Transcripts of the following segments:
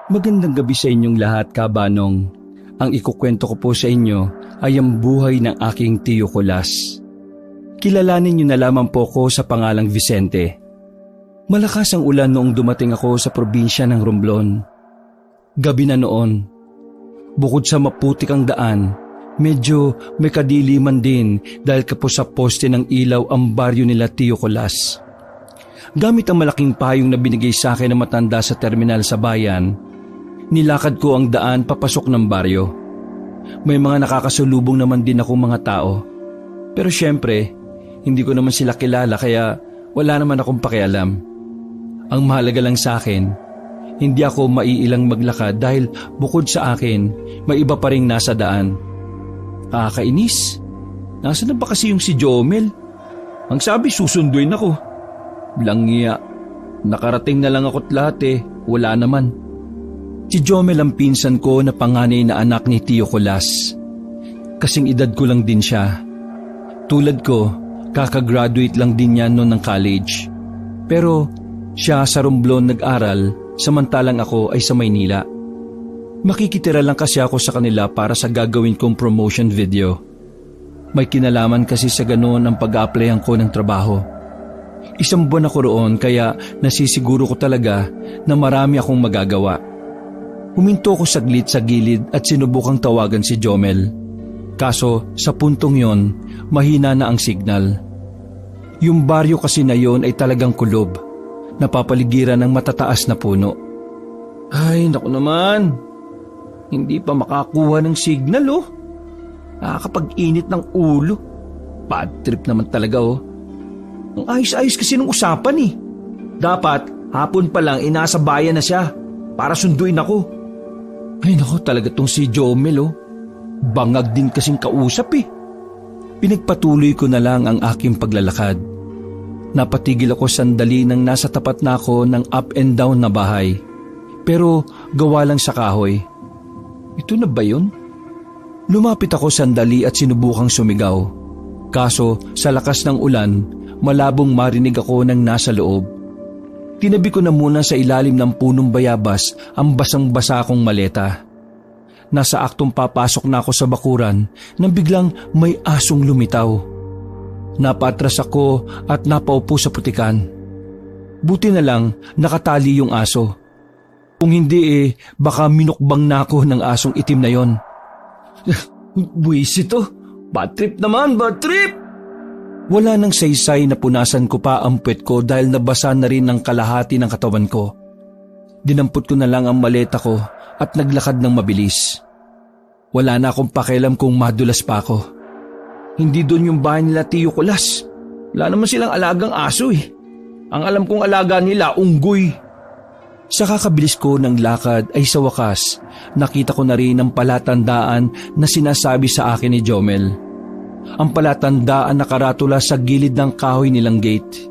Magandang gabi sa inyong lahat, kabanong. Ang ikukwento ko po sa inyo ay ang buhay ng aking tiyo Kulas. Kilalanin niyo na lamang po ko sa pangalang Vicente. Malakas ang ulan noong dumating ako sa probinsya ng Romblon. Gabi na noon. Bukod sa maputik ang daan, medyo may kadiliman din dahil kapos sa poste ng ilaw ang baryo nila tiyo Kulas. Gamit ang malaking payong na binigay sa akin ng matanda sa terminal sa bayan, nilakad ko ang daan papasok ng baryo. May mga nakakasalubong naman din akong mga tao. Pero syempre, hindi ko naman sila kilala kaya wala naman akong pakialam. Ang mahalaga lang sa akin, hindi ako maiilang maglakad dahil bukod sa akin, may iba pa ring nasa daan. Kakainis. Nasaan na ba kasi yung si Jomel? Ang sabi susunduin ako. Langya. Nakarating na lang ako't lahat wala naman. Si Jomel ang pinsan ko na panganay na anak ni Tiyo Kulas. Kasing edad ko lang din siya. Tulad ko, kakagraduate lang din niya noon ng college. Pero siya sa Romblon nag-aral, samantalang ako ay sa Maynila. Makikitira lang kasi ako sa kanila para sa gagawin kong promotion video. May kinalaman kasi sa ganoon ang pag-a-applyan ko ng trabaho. Isang buwan ako roon kaya nasisiguro ko talaga na marami akong magagawa. Huminto ko saglit sa gilid at sinubukang tawagan si Jomel. Kaso sa puntong yon, mahina na ang signal. Yung baryo kasi na yon ay talagang kulob, napapaligiran ng matataas na puno. Ay, naku naman. Hindi pa makakuha ng signal Nakakapag-init ng ulo. Bad trip naman talaga Ang ayos-ayos kasi ng usapan Dapat hapon pa lang inasa bayan na siya para sunduin ako. Ay naku, talaga tong si Jomel Bangag din kasing kausap Pinagpatuloy ko na lang ang aking paglalakad. Napatigil ako sandali nang nasa tapat na ako ng up and down na bahay. Pero gawa lang sa kahoy. Ito na ba yun? Lumapit ako sandali at sinubukang sumigaw. Kaso sa lakas ng ulan, malabong marinig ako ng nasa loob. Tinabi ko na muna sa ilalim ng punong bayabas ang basang-basa kong maleta. Nasa aktong papasok na ako sa bakuran nang biglang may asong lumitaw. Napatras ako at napaupo sa putikan. Buti na lang nakatali yung aso. Kung hindi baka minukbang na ako ng asong itim na yon. Buwisit Bad trip naman, bad trip! Wala nang saysay na punasan ko pa ang puwet ko dahil nabasa na rin ang kalahati ng katawan ko. Dinampot ko na lang ang maleta ko at naglakad ng mabilis. Wala na akong pakialam kung madulas pa ako. Hindi doon yung bahay nila Tiyo Kulas. Wala naman silang alagang aso Ang alam kong alaga nila, unggoy. Sa kakabilis ko ng lakad ay sa wakas, nakita ko na rin ang palatandaan na sinasabi sa akin ni Jomel. Ang palatandaan nakaratula sa gilid ng kahoy nilang gate.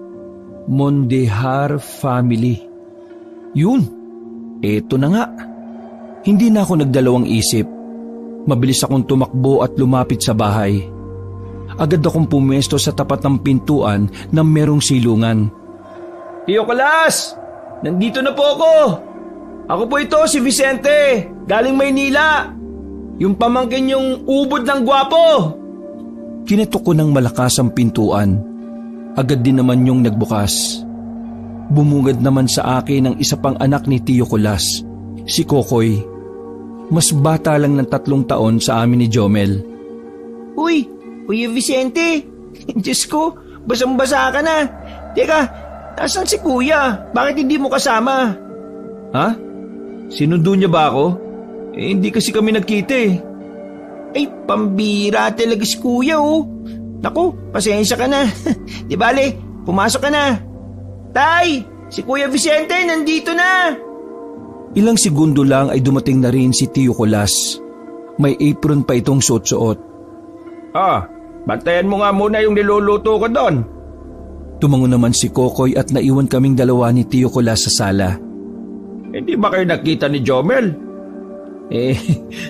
Mondehar Family. Yun, eto na nga. Hindi na ako nagdalawang isip. Mabilis akong tumakbo at lumapit sa bahay. Agad akong pumesto sa tapat ng pintuan na merong silungan. Tiyo Kulas! Nandito na po ako! Ako po ito, si Vicente, galing Maynila. Yung pamangkin yung ubod ng gwapo. Kinetok ko ng malakas ang pintuan. Agad din naman yung nagbukas. Bumungad naman sa akin ang isa pang anak ni Tiyo Kulas, si Kokoy. Mas bata lang ng 3 taon sa amin ni Jomel. Uy, Kuya Vicente! Diyos ko, basang-basa ka na. Teka, nasaan si Kuya? Bakit hindi mo kasama? Ha? Sinundo niya ba ako? Hindi kasi kami nagkita Ay, pambira talaga si Kuya Naku, pasensya ka na. Di bale, pumasok ka na. Tay, si Kuya Vicente nandito na. Ilang segundo lang ay dumating na rin si Tiyo Kulas. May apron pa itong suot-suot. Bantayan mo nga muna yung niluluto ko doon. Tumango naman si Kokoy at naiwan kaming dalawa ni Tiyo Kulas sa sala. Hindi ba kayo nakita ni Jomel?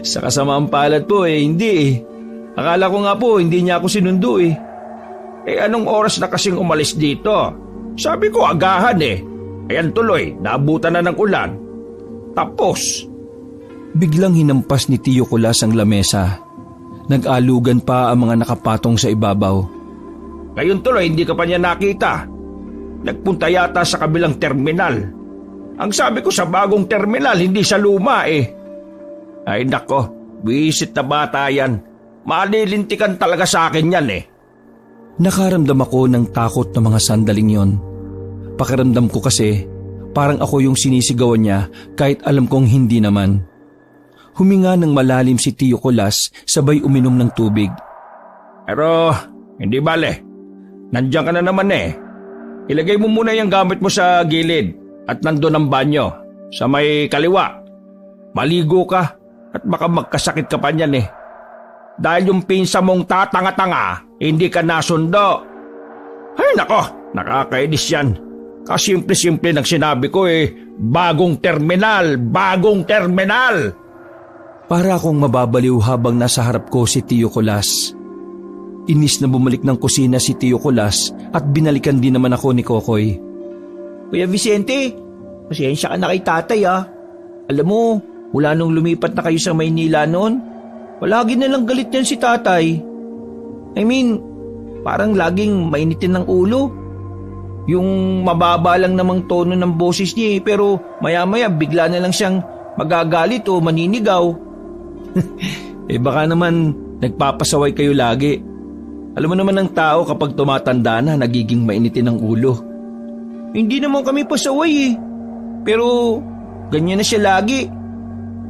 Sa kasamaang palad po hindi Akala ko nga po hindi niya ako sinundo anong oras na kasing umalis dito? Sabi ko agahan Ayan tuloy, naabutan na ng ulan. Tapos. Biglang hinampas ni Tio Kulas ang lamesa. Nag-alugan pa ang mga nakapatong sa ibabaw. Ngayon tuloy hindi ka pa niya nakita. Nagpunta yata sa kabilang terminal. Ang sabi ko sa bagong terminal, hindi sa luma eh. Ay nako, bisit na bata yan. Malilintikan talaga sa akin yan eh. Nakaramdam ako ng takot na mga sandaling yon. Pakiramdam ko kasi parang ako yung sinisigawan niya kahit alam kong hindi naman. Huminga ng malalim si Tio Kulas sabay uminom ng tubig. Pero hindi bale. Nandiyan ka na naman eh. Ilagay mo muna yung gamit mo sa gilid at nandun ang banyo sa may kaliwa. Maligo ka at baka magkasakit ka pa niyan eh. Dahil yung pinsa mong tatanga-tanga, hindi ka nasundo. Ay nako, nakakainis yan. Kasimple-simple ng sinabi ko eh, bagong terminal, bagong terminal. Para akong mababaliw habang nasa harap ko si Tio Kulas. Inis na bumalik ng kusina si Tio Kulas at binalikan din naman ako ni Kokoy. Kuya Vicente, pasensya ka na kay tatay ah. Alam mo, mula nung lumipat na kayo sa Maynila noon, palagi na lang galit yan si tatay. I mean, parang laging mainitin ng ulo. Yung mababa lang namang tono ng boses niya pero maya-maya bigla na lang siyang magagalit o maninigaw. Baka naman nagpapasaway kayo lagi. Alam mo naman ng tao kapag tumatanda na nagiging mainitin ang ulo. Hindi naman kami pasaway eh. Pero ganyan na siya lagi.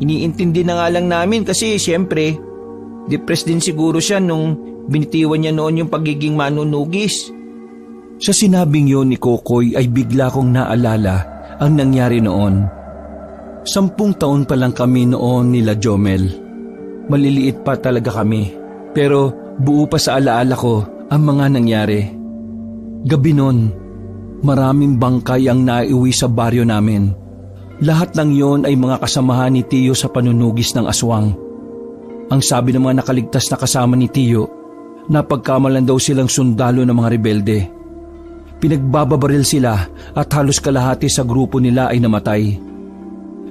Iniintindi na nga lang namin kasi siyempre, depressed din siguro siya nung binitiwan niya noon yung pagiging manunugis. Sa sinabing yon ni Kokoy ay bigla kong naalala ang nangyari noon. 10 taon pa lang kami noon nila Jomel. Maliliit pa talaga kami, pero buo pa sa alaala ko ang mga nangyari. Gabi noon, maraming bangkay ang naiuwi sa baryo namin. Lahat ng yon ay mga kasamahan ni Tio sa panunugis ng aswang. Ang sabi ng mga nakaligtas na kasama ni Tio, napagkamalan daw silang sundalo ng mga rebelde. Pinagbababaril sila at halos kalahati sa grupo nila ay namatay.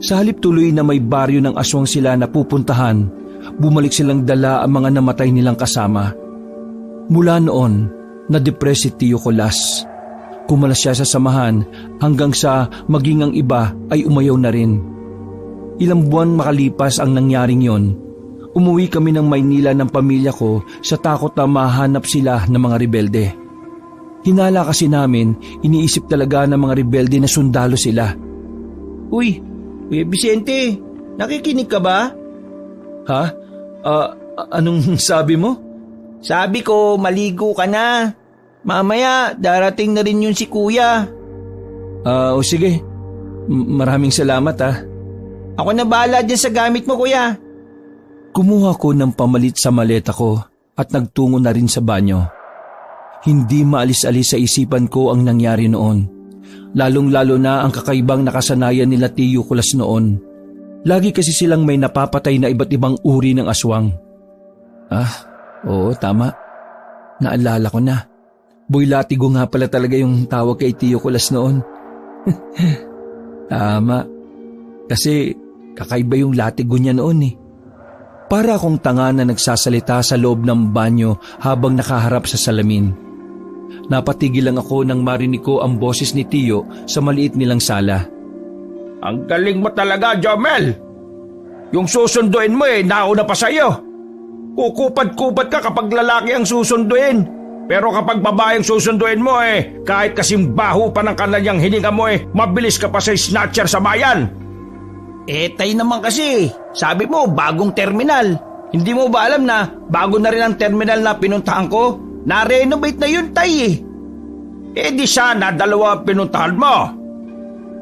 Sa halip tuloy na may baryo ng aswang sila na pupuntahan, bumalik silang dala ang mga namatay nilang kasama. Mula noon, na-depress si Tio Kulas. Kumalas siya sa samahan hanggang sa maging ang iba ay umayaw na rin. Ilang buwan makalipas ang nangyaring yon, umuwi kami ng Maynila ng pamilya ko sa takot na mahanap sila ng mga rebelde. Hinala kasi namin, iniisip talaga ng mga rebelde na sundalo sila. Uy, Kuya Vicente, nakikinig ka ba? Ha? Anong sabi mo? Sabi ko, maligo ka na. Mamaya, darating na rin yun si kuya. O sige. Maraming salamat ha. Ako na bahala dyan sa gamit mo, kuya. Kumuha ko ng pamalit sa maleta ko at nagtungo na rin sa banyo. Hindi maalis-alis sa isipan ko ang nangyari noon. Lalong-lalo na ang kakaibang nakasanayan nila Tio Kulas noon. Lagi kasi silang may napapatay na iba't ibang uri ng aswang. Oo, tama. Naalala ko na. Boy Latigo nga pala talaga yung tawag kay Tio Kulas noon. Tama. Kasi kakaiba yung latigo niya noon eh. Para akong tanga na nagsasalita sa loob ng banyo habang nakaharap sa salamin. Napatigil lang ako nang marinig ko ang boses ni Tio sa maliit nilang sala. Ang galing mo talaga, Jomel. Yung susunduin mo nauna pa sa'yo. Kukupad-kupad ka kapag lalaki ang susunduin. Pero kapag babae ang susunduin mo kahit kasing baho pa ng kanilang hininga mo mabilis ka pa sa snatcher sa bayan. Tayo naman kasi, sabi mo bagong terminal. Hindi mo ba alam na bago na rin ang terminal na pinuntahan ko? Na-renovate na yun, tay. Di sana dalawa pinuntahan mo.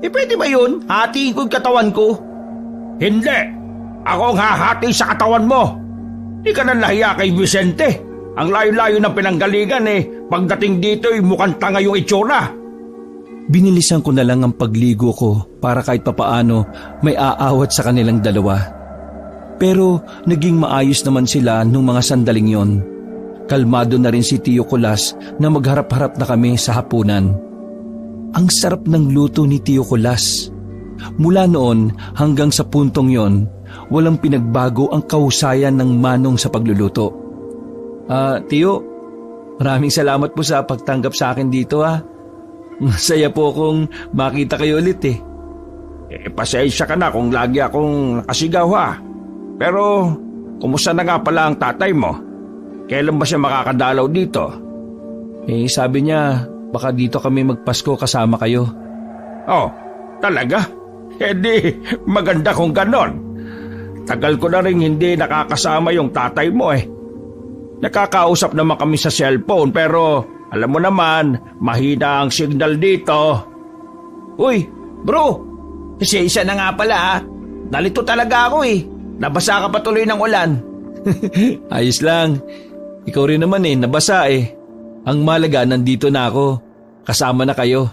Pwede ba yun? Hatiin ko yung katawan ko. Hindi. Ako ang hahati sa katawan mo. Di ka na nahiya kay Vicente. Ang layo-layo ng pinanggalingan pagdating dito mukhang tanga yung itsura. Binilisan ko na lang ang pagligo ko para kahit papaano may aawat sa kanilang dalawa. Pero naging maayos naman sila nung mga sandaling yon. Kalmado na rin si Tio Kulas na magharap-harap na kami sa hapunan. Ang sarap ng luto ni Tio Kulas. Mula noon hanggang sa puntong yon, walang pinagbago ang kahusayan ng Manong sa pagluluto. Tiyo, maraming salamat po sa pagtanggap sa akin dito ha. Masaya po akong makita kayo ulit eh. Pasensya ka na kung lagi akong nakasigaw ha. Pero, kumusta na nga pala ang tatay mo? Kailan ba siya makakadalaw dito? Sabi niya, baka dito kami magpasko kasama kayo. Oh, talaga? Di, maganda kung ganon. Tagal ko na rin hindi nakakasama yung tatay mo eh. Nakakausap naman kami sa cellphone pero alam mo naman, mahina ang signal dito. Uy, bro, isa na nga pala ha. Nalito talaga ako eh. Nabasa ka pa tuloy ng ulan. Ayos lang. Ikaw rin naman nabasa eh. Ang malaga, nandito na ako. Kasama na kayo.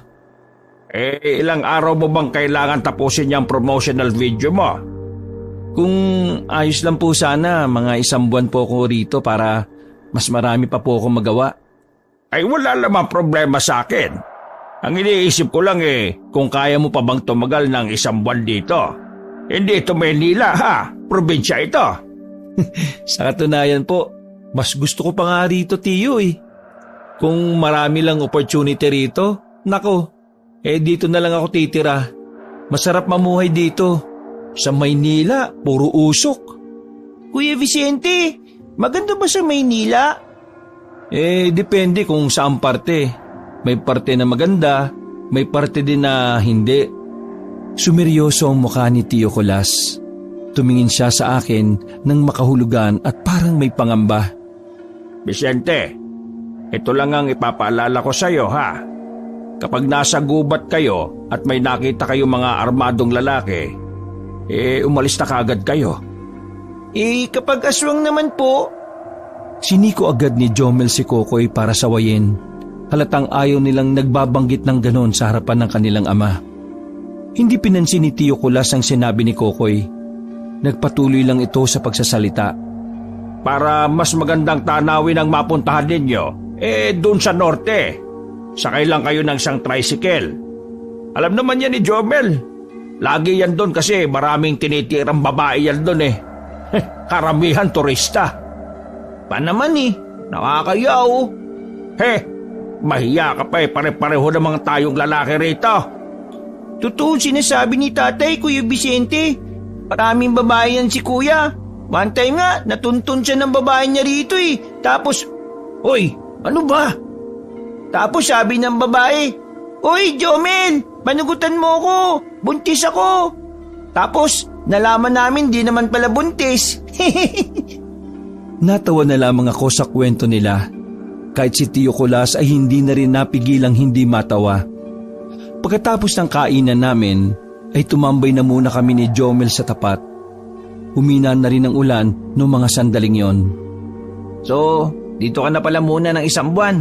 Ilang araw mo bang kailangan tapusin yung promotional video mo? Kung ayos lang po sana, mga 1 buwan po ako rito para mas marami pa po ako magawa. Ay wala namang problema sa akin. Ang iniisip ko lang kung kaya mo pa bang tumagal ng 1 buwan dito. Hindi ito Manila ha, probinsya ito. Sa katunayan po, mas gusto ko pa nga rito tiyo eh. Kung marami lang opportunity rito, nako, dito na lang ako titira. Masarap mamuhay dito. Sa Maynila, puro usok. Kuya Vicente, maganda ba sa Maynila? Depende kung saan parte. May parte na maganda, may parte din na hindi. Sumeryoso ang mukha ni Tio Kulas. Tumingin siya sa akin ng makahulugan at parang may pangamba. Vicente, ito lang ang ipapaalala ko sa iyo ha. Kapag nasa gubat kayo at may nakita kayong mga armadong lalaki, umalis na kaagad kayo. Kapag aswang naman po. Siniko agad ni Jomel si Kokoy para sawayin. Halatang ayaw nilang nagbabanggit ng ganon sa harapan ng kanilang ama. Hindi pinansin ni Tio Kulas ang sinabi ni Kokoy. Nagpatuloy lang ito sa pagsasalita. Para mas magandang tanawin ang mapuntahan ninyo, doon sa norte. Sakay lang kayo ng isang tricycle. Alam naman yan ni Jomel. Lagi yan doon kasi maraming tinitirang babae yan doon Karamihan turista. Pa naman nakakaya oh. Mahiya ka pa pare-pareho namang tayong lalaki rito. Totoo sinasabi ni tatay, Kuya Vicente. Maraming babae yan si kuya. One time nga, natuntun siya ng babae niya rito Tapos, Hoy, ano ba? Tapos sabi ng babae, Hoy, Jomel, panugutan mo ko. Buntis ako. Tapos, nalaman namin di naman pala buntis. Natawa na lamang ako sa kwento nila. Kahit si Tio Kulas ay hindi na rin napigilang hindi matawa. Pagkatapos ng kainan namin, ay tumambay na muna kami ni Jomel sa tapat. Humina na rin ang ulan noong mga sandaling yon. So, dito ka na pala muna ng 1 buwan.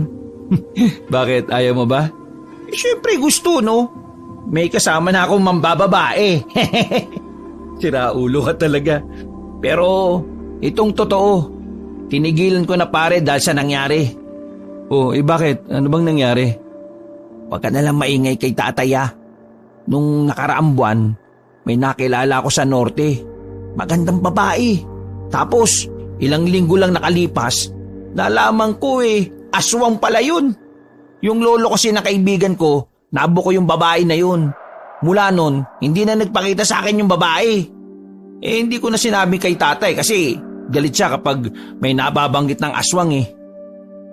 Bakit? Ayaw mo ba? Siyempre gusto, no? May kasama na akong mambababae. Siraulo ka talaga. Pero, itong totoo. Tinigilan ko na pare dahil sa nangyari. Bakit? Ano bang nangyari? Huwag ka nalang maingay kay tatay Nung nakaraang buwan, may nakilala ako sa norte. Magandang babae. Tapos, ilang linggo lang nakalipas, nalaman ko aswang pala yun. Yung lolo kasi na kaibigan ko, nabo ko yung babae na yun. Mula nun, hindi na nagpakita sa akin yung babae. Hindi ko na sinabi kay tatay kasi galit siya kapag may nababanggit ng aswang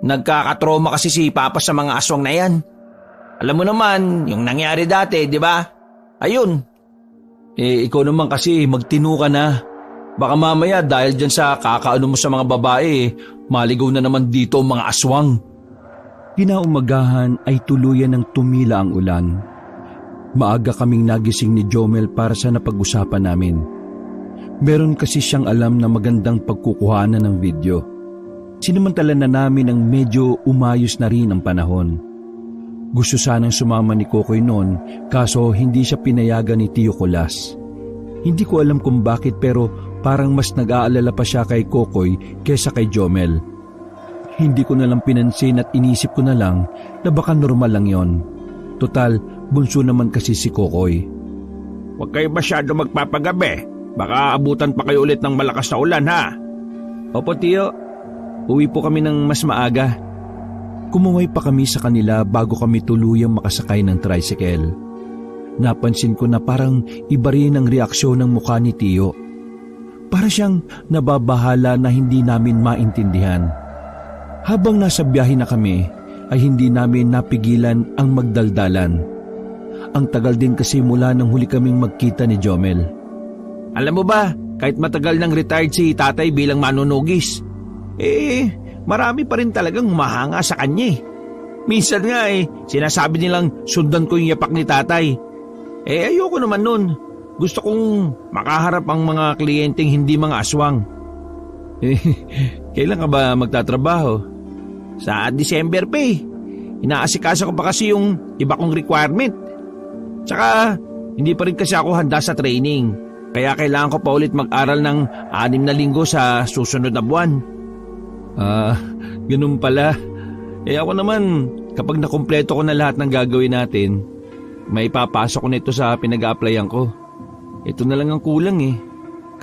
Nagkakatroma kasi si Papa sa mga aswang na yan. Alam mo naman, yung nangyari dati, di ba? Ayun. Ikaw naman kasi magtino ka na. Baka mamaya dahil dyan sa kakaano mo sa mga babae, maligaw na naman dito ang mga aswang. Kinaumagahan ay tuluyan ng tumila ang ulan. Maaga kaming nagising ni Jomel para sa napag-usapan namin. Meron kasi siyang alam na magandang pagkukuhanan ng video. Sinamantala na namin ang medyo umayos na rin ang panahon. Gusto sanang sumama ni Kokoy noon kaso hindi siya pinayagan ni Tio Kulas. Hindi ko alam kung bakit pero parang mas nag-aalala pa siya kay Kokoy kesa kay Jomel. Hindi ko na lang pinansin at inisip ko na lang na baka normal lang yon. Total, bunso naman kasi si Kokoy. huwag kayo masyado magpapagabi. Baka abutan pa kayo ulit ng malakas na ulan, ha? Opo, Tiyo. Uwi po kami ng mas maaga. Kumaway pa kami sa kanila bago kami tuluyang makasakay ng tricycle. Napansin ko na parang iba rin ang reaksyon ng mukha ni Tiyo. Para siyang nababahala na hindi namin maintindihan. Habang nasa biyahe na kami, ay hindi namin napigilan ang magdaldalan. Ang tagal din kasi mula nang huli kaming magkita ni Jomel. Alam mo ba, kahit matagal nang retired si tatay bilang manunugis, marami pa rin talagang humahanga sa kanya eh. Minsan nga sinasabi nilang sundan ko yung yapak ni tatay. Ayoko naman nun. Gusto kong makaharap ang mga kliyenteng hindi mga aswang. Kailan ka ba magtatrabaho? Sa December pa eh. Inaasikaso ko pa kasi yung iba kong requirement. Tsaka hindi pa rin kasi ako handa sa training. Kaya kailangan ko pa ulit mag-aral ng 6 na linggo sa susunod na buwan. Ganun pala. Ako naman, kapag nakumpleto ko na lahat ng gagawin natin, may papasok ko nito sa pinag-a-applyan ko. Ito na lang ang kulang eh.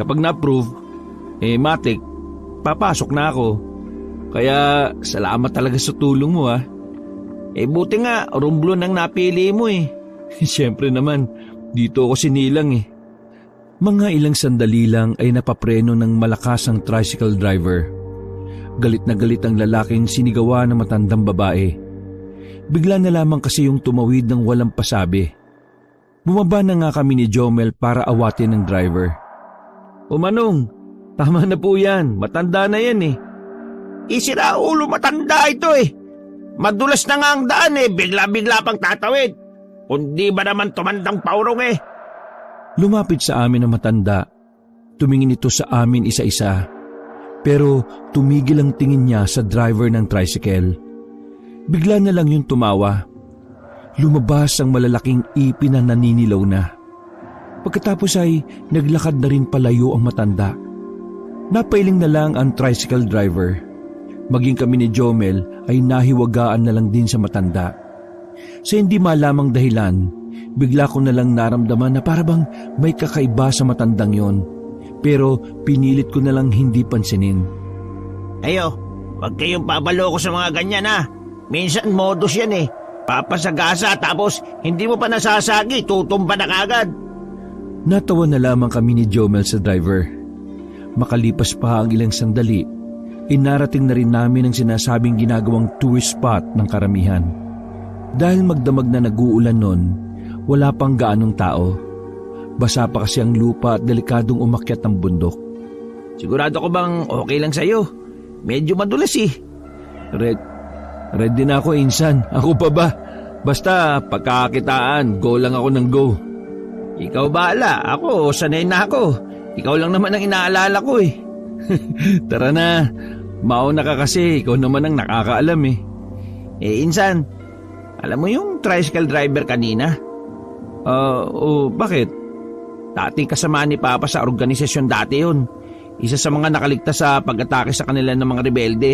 Kapag na-approve, matik, papasok na ako. Kaya salamat talaga sa tulong mo ah. Buti nga, Romblon ang napili mo eh. Siyempre naman, dito ako sinilang eh. Mga ilang sandali lang ay napapreno ng malakas ang tricycle driver. Galit na galit ang lalaking sinigawa ng matandang babae. Bigla na lamang kasi yung tumawid ng walang pasabi. Bumaba na nga kami ni Jomel para awatin ng driver. O Manong, tama na po yan. Matanda na yan eh. Isira ulo, matanda ito eh. Madulas na nga ang daan eh. Bigla-bigla pang tatawid. Kundi ba naman tumandang paurong eh. Lumapit sa amin ang matanda. Tumingin ito sa amin isa-isa. Pero tumigil ang tingin niya sa driver ng tricycle. Bigla na lang yung tumawa. Lumabas ang malalaking ipin na naninilaw na. Pagkatapos ay naglakad na rin palayo ang matanda. Napailing na lang ang tricycle driver. Maging kami ni Jomel ay nahiwagaan na lang din sa matanda. Sa hindi malamang dahilan, bigla ko na lang naramdaman na parabang may kakaiba sa matandang yon. Pero pinilit ko na lang hindi pansinin. Wag kayong pabaloko sa mga ganyan ha. Minsan modus yan eh. Papasagasa tapos hindi mo pa nasasagi, tutumba na kagad. Natawa na lamang kami ni Jomel sa driver. Makalipas pa ang ilang sandali, inarating na rin namin ang sinasabing ginagawang tourist spot ng karamihan. Dahil magdamag na nag-uulan nun, wala pang gaanong tao. Basa pa kasi ang lupa at delikadong umakyat ng bundok. Sigurado ko bang okay lang sa'yo? Medyo madulas eh. Ready na ako, Insan. Ako pa ba? Basta pagkakitaan, go lang ako ng go. Ikaw bahala. Ako, sanay na ako. Ikaw lang naman ang inaalala ko eh. Tara na. Mauna ka kasi. Ikaw naman ang nakakaalam eh. Insan, alam mo yung tricycle driver kanina? Bakit? Dating kasama ni Papa sa organisasyon dati yun. Isa sa mga nakaligtas sa pag-atake sa kanila ng mga rebelde.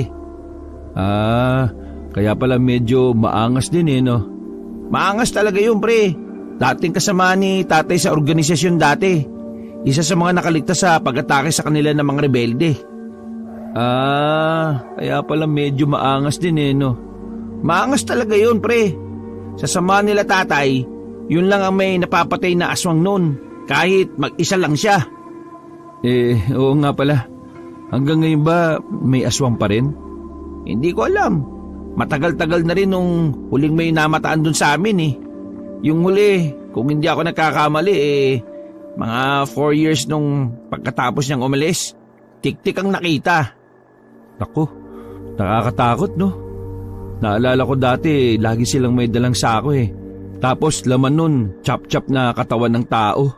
Kaya pala medyo maangas din eh, no? Maangas talaga yun, pre. Dating kasama ni tatay sa organisasyon dati. Isa sa mga nakaligtas sa pag-atake sa kanila ng mga rebelde. Kaya pala medyo maangas din eh, no? Maangas talaga yun, pre. Sa sama nila tatay, yun lang ang may napapatay na aswang nun. Kahit mag-isa lang siya. Oo nga pala. Hanggang ngayon ba may aswang pa rin? Hindi ko alam. Matagal-tagal na rin nung huling may namataan dun sa amin eh. Yung huli, kung hindi ako nagkakamali mga 4 years nung pagkatapos niyang umalis. Tik-tik ang nakita. Naku, nakakatakot no? Naalala ko dati, lagi silang may dalang sako eh. Tapos laman nun, chop-chop na katawan ng tao.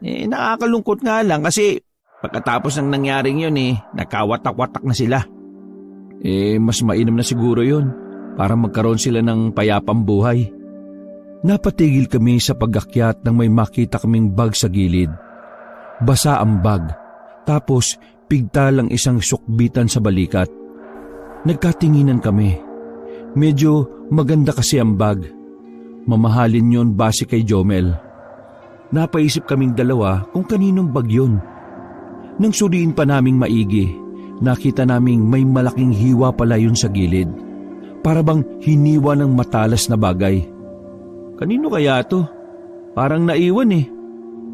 Nakakalungkot nga lang kasi pagkatapos ng nangyaring yun nagkawatak-watak na sila. Mas mainam na siguro yun para magkaroon sila ng payapang buhay. Napatigil kami sa pag-akyat nang may makita kaming bag sa gilid. Basa ang bag, tapos pigta lang isang sukbitan sa balikat. Nagkatinginan kami. Medyo maganda kasi ang bag. Mamahalin yon base kay Jomel. Napaisip kaming dalawa kung kaninong bag yun. Nang suriin pa naming maigi, nakita naming may malaking hiwa pala yun sa gilid. Para bang hiniwa ng matalas na bagay. Kanino kaya to? Parang naiwan eh.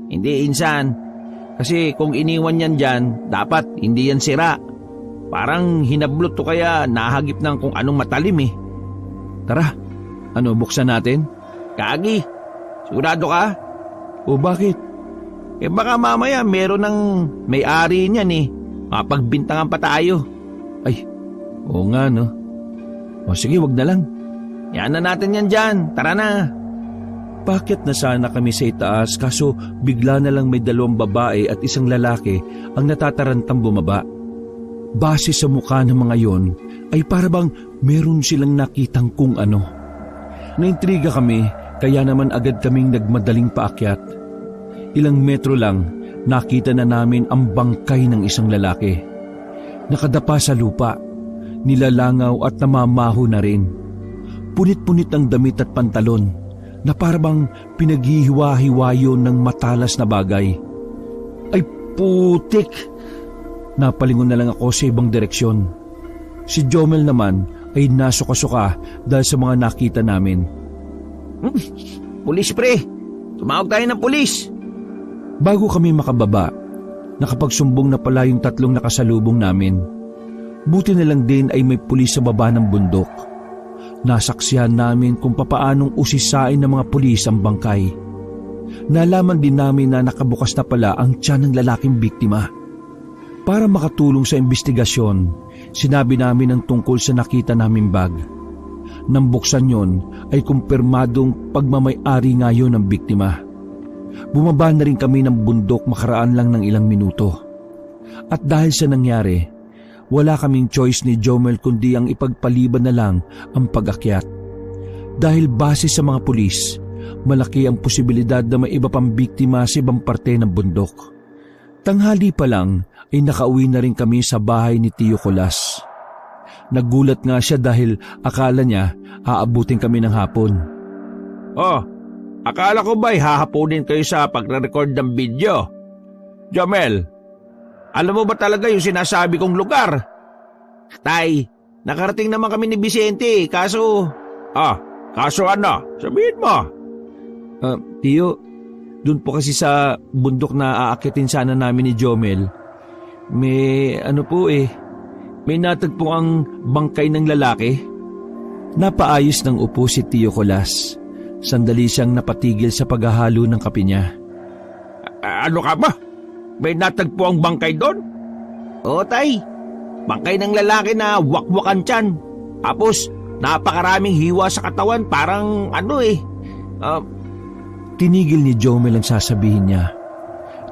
Hindi, insan. Kasi kung iniwan yan dyan, dapat hindi yan sira. Parang hinablot to kaya nahagip ng kung anong matalim eh. Tara, buksan natin? Kagi, sigurado ka? O bakit? Baka mamaya meron ng may-ari niyan eh. Mapagbintangan pa tayo. Ay, oo nga no. O sige, wag na lang. Yan na natin yan dyan, tara na. Bakit na sana kami sa itaas kaso bigla na lang may 2 babae at 1 lalaki ang natatarantang bumaba. Base sa mukha ng mga yon ay para bang meron silang nakitang kung ano. Naintriga kami kaya naman agad kaming nagmadaling paakyat. Ilang metro lang nakita na namin ang bangkay ng 1 lalaki. Nakadapa sa lupa, nilalangaw at namamaho na rin. Punit-punit ang damit at pantalon na parabang pinaghihiwa-hiwayo ng matalas na bagay. Ay putik! Napalingon na lang ako sa ibang direksyon. Si Jomel naman ay nasuka-suka dahil sa mga nakita namin. Pulis pre! Tumawag tayo ng pulis! Bago kami makababa, nakapagsumbong na pala yung 3 nakasalubong namin. Buti na lang din ay may pulis sa baba ng bundok. Nasaksihan namin kung papaanong usisain ng mga pulis ang bangkay. Nalaman din namin na nakabukas na pala ang tiyan ng lalaking biktima. Para makatulong sa investigasyon, sinabi namin ang tungkol sa nakita naming bag. Nang buksan yon ay kumpirmadong pagmamay-ari nga yun ng biktima. Bumaba na rin kami ng bundok makaraan lang ng ilang minuto. At dahil sa nangyari, wala kaming choice ni Jomel kundi ang ipagpaliban na lang ang pag-akyat. Dahil base sa mga pulis, malaki ang posibilidad na may iba pang biktima sa ibang parte ng bundok. Tanghali pa lang ay nakauwi na rin kami sa bahay ni Tio Colas. Nagulat nga siya dahil akala niya aabutin kami ng hapon. Oh, akala ko ba'y hahapunin kayo sa pagre-record ng video? Jomel, alam mo ba talaga yung sinasabi kong lugar? Tay, nakarating naman kami ni Vicente, kaso... Kaso ano? Sabihin mo. Tio, dun po kasi sa bundok na aakyatin sana namin ni Jomel, may may natagpo ang bangkay ng lalaki. Napaayos ng upo si Tio Colas. Sandali siyang napatigil sa paghahalo ng kape niya. Ano ka ba? May natagpo ang bangkay doon? Oo, tay. Bangkay ng lalaki na wakwakan tiyan. Tapos, napakaraming hiwa sa katawan. Parang Tinigil ni Jomel ang sasabihin niya.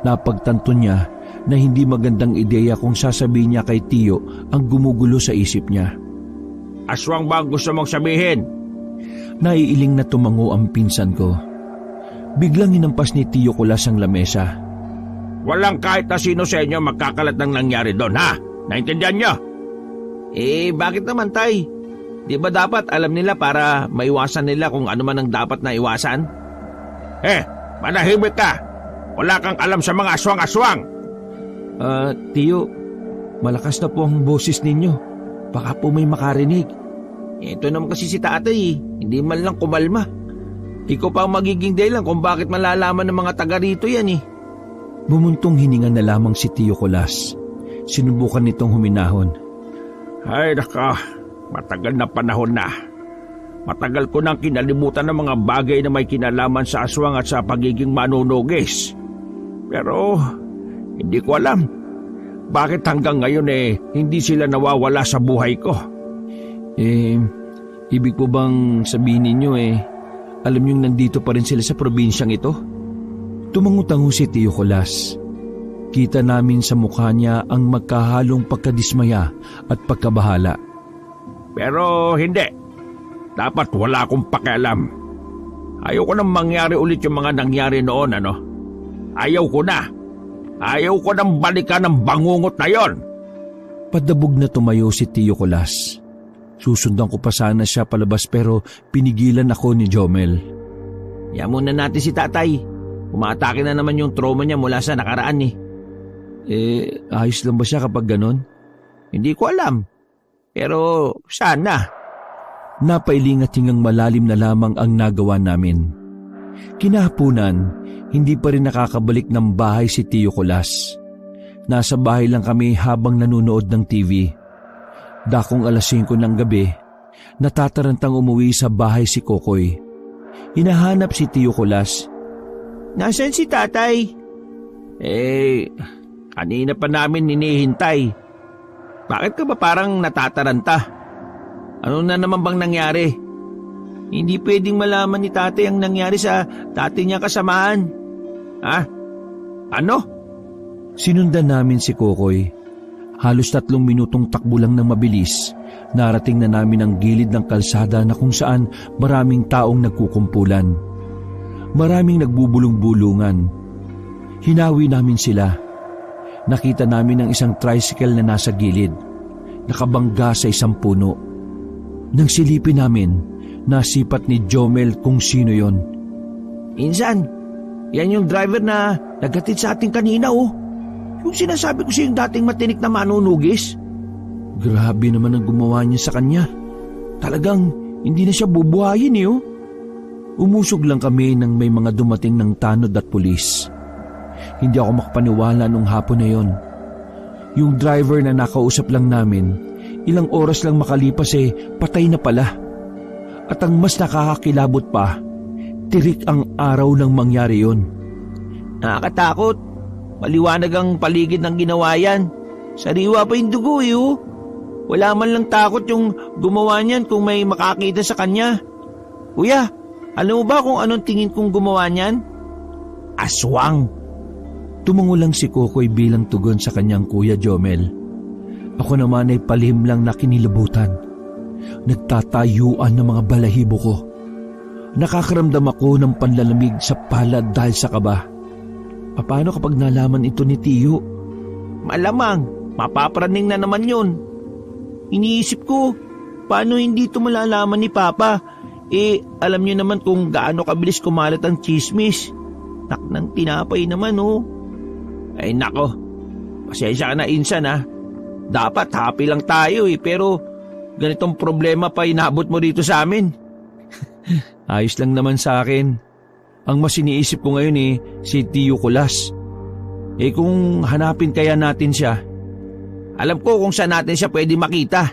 Napagtanto niya na hindi magandang ideya kung sasabihin niya kay Tio ang gumugulo sa isip niya. Aswang ba ang gusto mong sabihin? Naiiling na tumango ang pinsan ko. Biglang hinampas ni Tio Colas ang lamesa. Walang kahit na sino sa inyo magkakalat ng nangyari doon, ha? Naintindihan niyo? Bakit naman, tay? Di ba dapat alam nila para maiwasan nila kung ano man ang dapat na iwasan? Manahimik ka! Wala kang alam sa mga aswang-aswang! Tio, malakas na po ang boses ninyo. Baka po may makarinig. Ito naman kasi si tatay, hindi man lang kumalma. Ikaw pa ang magiging dahilan kung bakit malalaman ng mga taga rito yan. Bumuntong hininga na lamang si Tio Colas. Sinubukan nitong huminahon. Ay naka, matagal na panahon na. Matagal ko nang kinalimutan ng mga bagay na may kinalaman sa aswang at sa pagiging manunugis. Pero hindi ko alam bakit hanggang ngayon hindi sila nawawala sa buhay ko. Ibig po bang sabihin ninyo alam niyong nandito pa rin sila sa probinsyang ito? Tumangutango si Tio Colas. Kita namin sa mukha niya ang magkahalong pagkadismaya at pagkabahala. Pero hindi. Dapat wala akong pakialam. Ayoko nang mangyari ulit yung mga nangyari noon, Ayaw ko na. Ayaw ko nang balikan ng bangungot na yon. Padabog na tumayo si Tio Colas. Susundan ko pa sana siya palabas pero pinigilan ako ni Jomel. Yaman na natin si tatay. Umaatake na naman yung trauma niya mula sa nakaraan eh. Ayos lang ba siya kapag ganon? Hindi ko alam. Pero sana. Napailing at hingang malalim na lamang ang nagawa namin. Kinahaponan, hindi pa rin nakakabalik ng bahay si Tio Kulas. Nasa bahay lang kami habang nanonood ng TV. Dakong 5:00 ng gabi, natatarantang umuwi sa bahay si Kokoy. Hinahanap si Tio Kulas. Nasaan si tatay? Kanina pa namin hinihintay. Bakit ka ba parang natataranta? Ano na naman bang nangyari? Hindi pwedeng malaman ni tatay ang nangyari sa dati niyang kasamahan. Ha? Ano? Sinundan namin si Kokoy. Halos 3 minutong takbo lang ng mabilis, narating na namin ang gilid ng kalsada na kung saan maraming taong nagkukumpulan. Maraming nagbubulong-bulungan. Hinawi namin sila. Nakita namin ang isang tricycle na nasa gilid, nakabangga sa isang puno. Nang silipin namin, nasipat ni Jomel kung sino yon. Insan, yan yung driver na naghatid sa ating kanina oh. Yung sinasabi ko siya yung dating matinik na manunugis. Grabe naman ang gumawa niya sa kanya. Talagang hindi na siya bubuhayin eh oh. Umusog lang kami nang may mga dumating ng tanod at pulis. Hindi ako makapaniwala nung hapon na yon. Yung driver na nakausap lang namin, ilang oras lang makalipas patay na pala. At ang mas nakakakilabot pa, tirik ang araw nang mangyari yon. Nakakatakot. Maliwanag ang paligid ng ginawa yan. Sariwa pa yung dugo oh. Wala man lang takot yung gumawa niyan kung may makakita sa kanya. Kuya, alam mo ba kung anong tingin kong gumawa niyan? Aswang. Tumango lang si Kokoy bilang tugon sa kanyang kuya Jomel. Ako naman ay palihim lang na kinilabutan. Nagtatayuan ng mga balahibo ko. Nakakaramdam ako ng panlalamig sa palad dahil sa kaba. Paano kapag nalaman ito ni Tio? Malamang, mapapraning na naman yun. Iniisip ko, paano hindi ito malalaman ni Papa? Alam niyo naman kung gaano kabilis kumalat ang chismis. Ng tinapay naman oh. Ay nako, pasensya ka na Insan ha. Dapat happy lang tayo pero ganitong problema pa inabot mo dito sa amin. Ayos lang naman sa akin. Ang mas iniisip ko ngayon si Tio Kulas. Kung hanapin kaya natin siya. Alam ko kung saan natin siya pwede makita.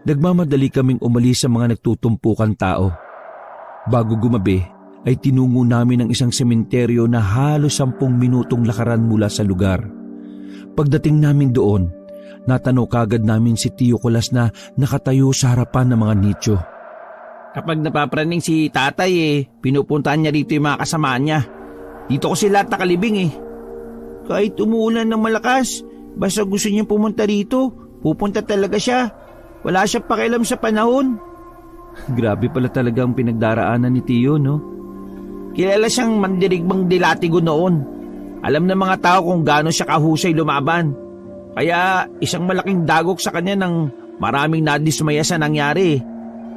Nagmamadali kaming umalis sa mga nagtutumpukan tao. Bago gumabi ay tinungo namin ang isang sementeryo na halos 10 minutong lakaran mula sa lugar. Pagdating namin doon, natanaw kagad namin si Tio Kulas na nakatayo sa harapan ng mga nicho. Kapag napapraning si tatay pinupuntahan niya rito yung mga kasamaan niya. Dito kasi lahat nakalibing Kahit umuulan ng malakas, basta gusto niya pumunta rito, pupunta talaga siya. Wala siya pakialam sa panahon. Grabe pala talaga ang pinagdaraanan ni Tio, no? Kilala siyang mandirigmang dilatigo noon. Alam ng mga tao kung gaano siya kahusay lumaban. Kaya isang malaking dagok sa kanya nang maraming nadismaya sa nangyari.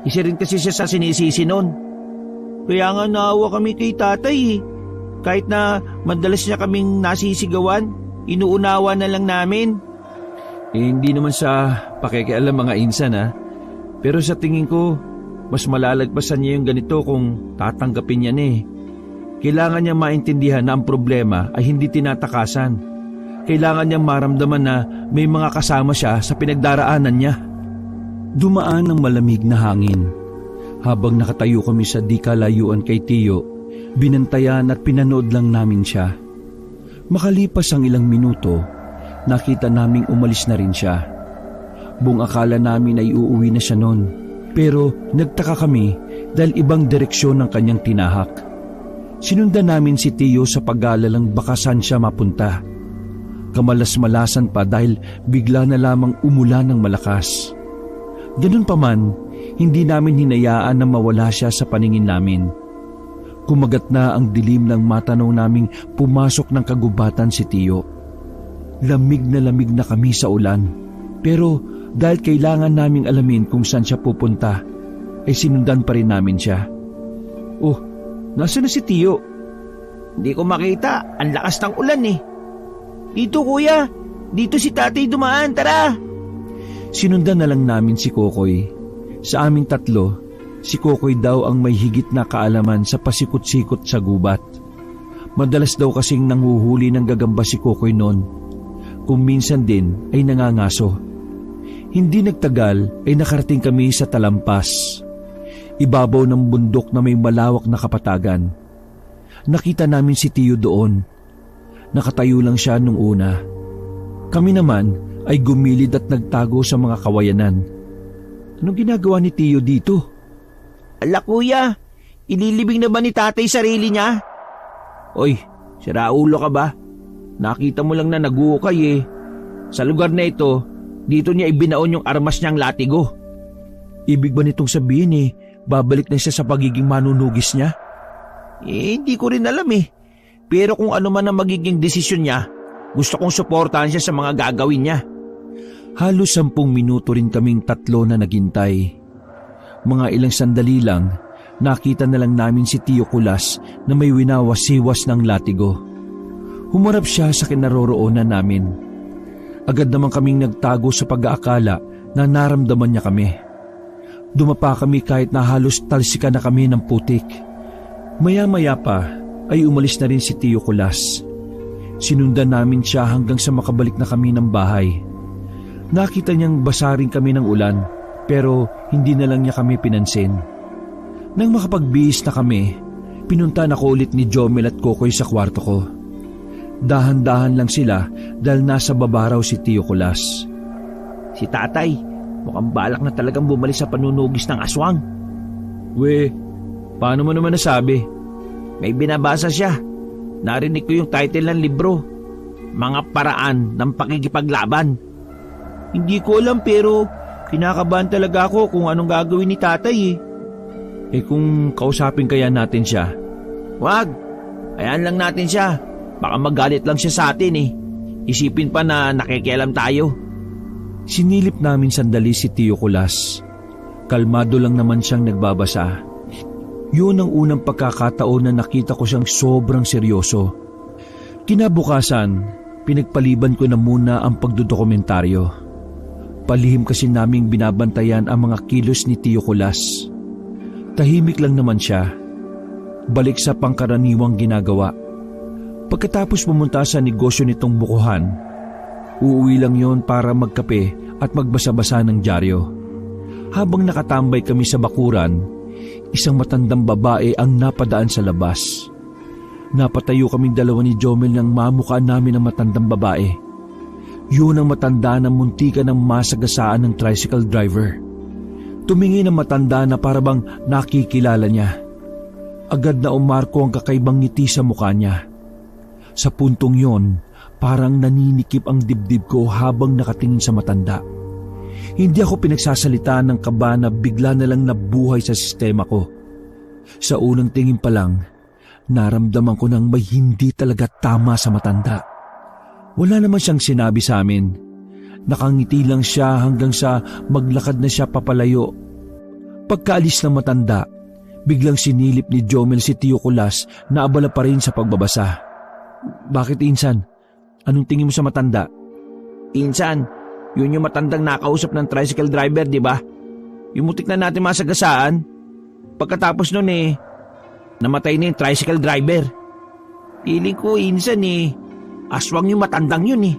Isa rin kasi siya sa sinisisi noon. Kaya nga naawa kami kay tatay Kahit na madalas niya kaming nasisigawan, inuunawa na lang namin. Hindi naman sa pakikialam mga Insan Pero sa tingin ko, mas malalagpasan niya yung ganito kung tatanggapin niya Kailangan niya maintindihan na ang problema ay hindi tinatakasan. Kailangan niyang maramdaman na may mga kasama siya sa pinagdaraanan niya. Dumaan ang malamig na hangin. Habang nakatayo kami sa di kalayuan kay Tio, binantayan at pinanood lang namin siya. Makalipas ang ilang minuto, nakita naming umalis na rin siya. Buong akala namin ay uuwi na siya noon. Pero nagtaka kami dahil ibang direksyon ang kanyang tinahak. Sinundan namin si Tio sa pag-aalalang baka saan siya mapunta. Kamalas-malasan pa dahil bigla na lamang umulan ng malakas. Ganun pa man, hindi namin hinayaan na mawala siya sa paningin namin. Kumagat na ang dilim ng mata nung naming pumasok ng kagubatan si Tio. Lamig na kami sa ulan. Pero dahil kailangan naming alamin kung saan siya pupunta, ay sinundan pa rin namin siya. Oh, nasa na si Tio? Hindi ko makita. Ang lakas ng ulan eh. Dito kuya, dito si tatay dumaan, tara. Sinundan na lang namin si Kokoy. Sa aming tatlo, si Kokoy daw ang may higit na kaalaman sa pasikot-sikot sa gubat. Madalas daw kasing nanguhuli ng gagamba si Kokoy noon. Kung minsan din ay nangangaso. Hindi nagtagal ay nakarating kami sa Talampas. Ibabaw ng bundok na may malawak na kapatagan. Nakita namin si Tiyo doon. Nakatayo lang siya nung una. Kami naman ay gumilid at nagtago sa mga kawayanan. Anong ginagawa ni Tiyo dito? Ala kuya, ililibing na ba ni tatay sarili niya? Oy, siraulo ka ba? Nakita mo lang na naguukay eh. Sa lugar na ito, dito niya ibinaon yung armas niyang latigo. Ibig ba nitong sabihin babalik na siya sa pagiging manunugis niya? Hindi ko rin alam eh. Pero kung ano man ang magiging desisyon niya, gusto kong suportahan siya sa mga gagawin niya. Halos 10 minuto rin kaming tatlo na naghintay. Mga ilang sandali lang, nakita na lang namin si Tiyo Kulas na may winawasiwas ng latigo. Humarap siya sa kinaroroonan namin. Agad naman kaming nagtago sa pag-aakala na naramdaman niya kami. Dumapa kami kahit na halos talsikan na kami ng putik. Maya-maya pa ay umalis na rin si Tiyo Kulas. Sinundan namin siya hanggang sa makabalik na kami ng bahay. Nakita niyang basa rin kami ng ulan pero hindi na lang niya kami pinansin. Nang makapagbihis na kami, pinunta na ko ulit ni Jomel at Kokoy sa kwarto ko. Dahan-dahan lang sila dahil nasa baba raw si Tiyo Kulas. Si tatay, mukhang balak na talagang bumalik sa panunugis ng aswang. Paano mo naman nasabi? May binabasa siya. Narinig ko yung title ng libro, Mga Paraan ng Pakikipaglaban. Hindi ko alam pero kinakabahan talaga ako kung anong gagawin ni tatay eh. Kung kausapin kaya natin siya? Wag, ayan lang natin siya. Baka magalit lang siya sa atin eh. Isipin pa na nakikialam tayo. Sinilip namin sandali si Tiyo Kulas. Kalmado lang naman siyang nagbabasa. Yun ang unang pagkakataon na nakita ko siyang sobrang seryoso. Kinabukasan, pinagpaliban ko na muna ang pagdodokumentaryo. Palihim kasi naming binabantayan ang mga kilos ni Tiyo Kulas. Tahimik lang naman siya. Balik sa pangkaraniwang ginagawa. Pagkatapos pumunta sa negosyo nitong bukuhan, uuwi lang yon para magkape at magbasa-basa ng dyaryo. Habang nakatambay kami sa bakuran, isang matandang babae ang napadaan sa labas. Napatayo kaming dalawa ni Jomel nang mamukha namin ang matandang babae. Yun ang matanda na muntikan ng masagasaan ng tricycle driver. Tumingin ang matanda na parabang nakikilala niya. Agad na umarko ang kakaibang ngiti sa mukha niya. Sa puntong yon, parang naninikip ang dibdib ko habang nakatingin sa matanda. Hindi ako pinagsasalita ng kaba na bigla na lang nabuhay sa sistema ko. Sa unang tingin pa lang, naramdaman ko nang may hindi talaga tama sa matanda. Wala naman siyang sinabi sa amin. Nakangiti lang siya hanggang sa maglakad na siya papalayo. Pagkaalis ng matanda, biglang sinilip ni Jomel si Tiyo Kulas na abala pa rin sa pagbabasa. Bakit, Insan? Anong tingin mo sa matanda? Insan, yun yung matandang nakausap ng tricycle driver, di ba? Yung mutik na natin masagasaan. Pagkatapos nun namatay na yung tricycle driver. Feeling ko, Insan aswang yung matandang yun eh.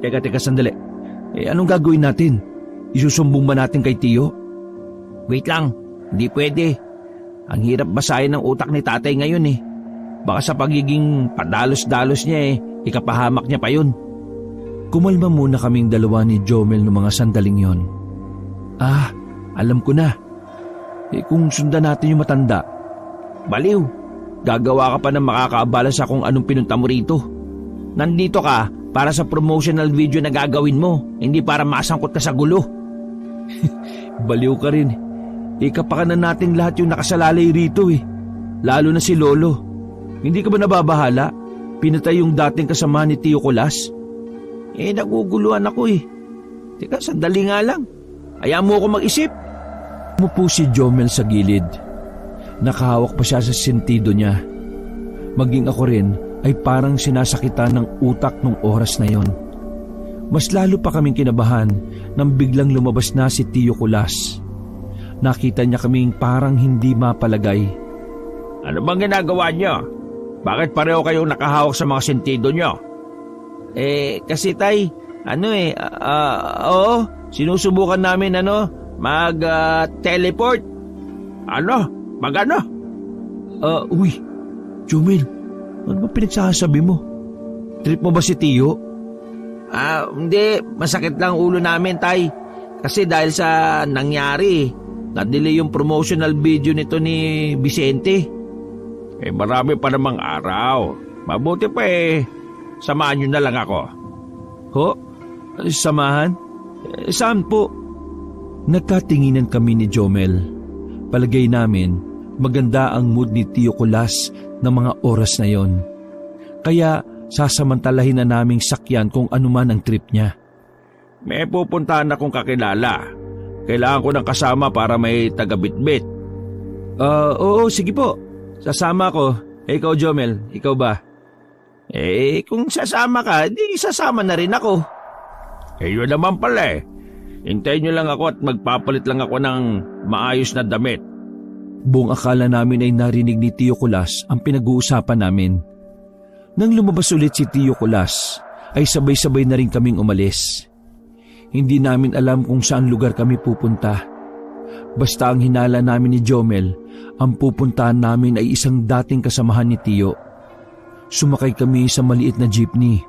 Teka, sandali. Anong gagawin natin? Isusumbong ba natin kay Tiyo? Wait lang, hindi pwede. Ang hirap basahin ng utak ni tatay ngayon eh. Baka sa pagiging padalos-dalos niya ikapahamak niya pa yun. Kumalma muna kaming dalawa ni Jomel noong mga sandaling yon. Alam ko na. Kung sundan natin yung matanda. Baliw, gagawa ka pa ng makakaabala sa kung anong pinunta mo rito. Nandito ka para sa promotional video na gagawin mo, hindi para masangkot ka sa gulo. Baliw ka rin. Kapakanan nating lahat yung nakasalalay rito Lalo na si Lolo. Hindi ka ba nababahala? Pinatay yung dating kasama ni Tiyo Kulas? Naguguluhan ako Teka, sandali nga lang. Hayaan mo ako mag-isip. Umupo si Jomel sa gilid. Nakahawak pa siya sa sentido niya. Maging ako rin ay parang sinasakitan ng utak nung oras na yon. Mas lalo pa kaming kinabahan nang biglang lumabas na si Tio Kulas. Nakita niya kaming parang hindi mapalagay. Ano bang ginagawa niyo? Bakit pareho kayong nakahawak sa mga sentido niyo? Kasi tay, oo, sinusubukan namin mag-teleport. Ano? Mag-ano? Uy, Jomel, ano ba pinagsasabi mo? Trip mo ba si Tio? Hindi, masakit lang ulo namin tay. Kasi dahil sa nangyari, na-delay yung promotional video nito ni Vicente. Marami pa namang araw. Mabuti pa samahan niyo na lang ako. Ho? Samahan? Saan po? Nagkatinginan kami ni Jomel. Palagay namin, maganda ang mood ni Tio Kulas ng mga oras na yon. Kaya sasamantalahin na naming sakyan kung anuman ang trip niya. May pupuntahan akong kakilala. Kailangan ko ng kasama para may taga-bitbit. Oo, sige po. Sasama ko. Ikaw, Jomel, ikaw ba? Kung sasama ka, di sasama na rin ako. Yun naman pala Hintayin niyo lang ako at magpapalit lang ako ng maayos na damit. Buong akala namin ay narinig ni Tio Kulas ang pinag-uusapan namin. Nang lumabas ulit si Tio Kulas, ay sabay-sabay na rin kaming umalis. Hindi namin alam kung saan lugar kami pupunta. Basta ang hinala namin ni Jomel, ang pupuntahan namin ay isang dating kasamahan ni Tio. Sumakay kami sa maliit na jeepney.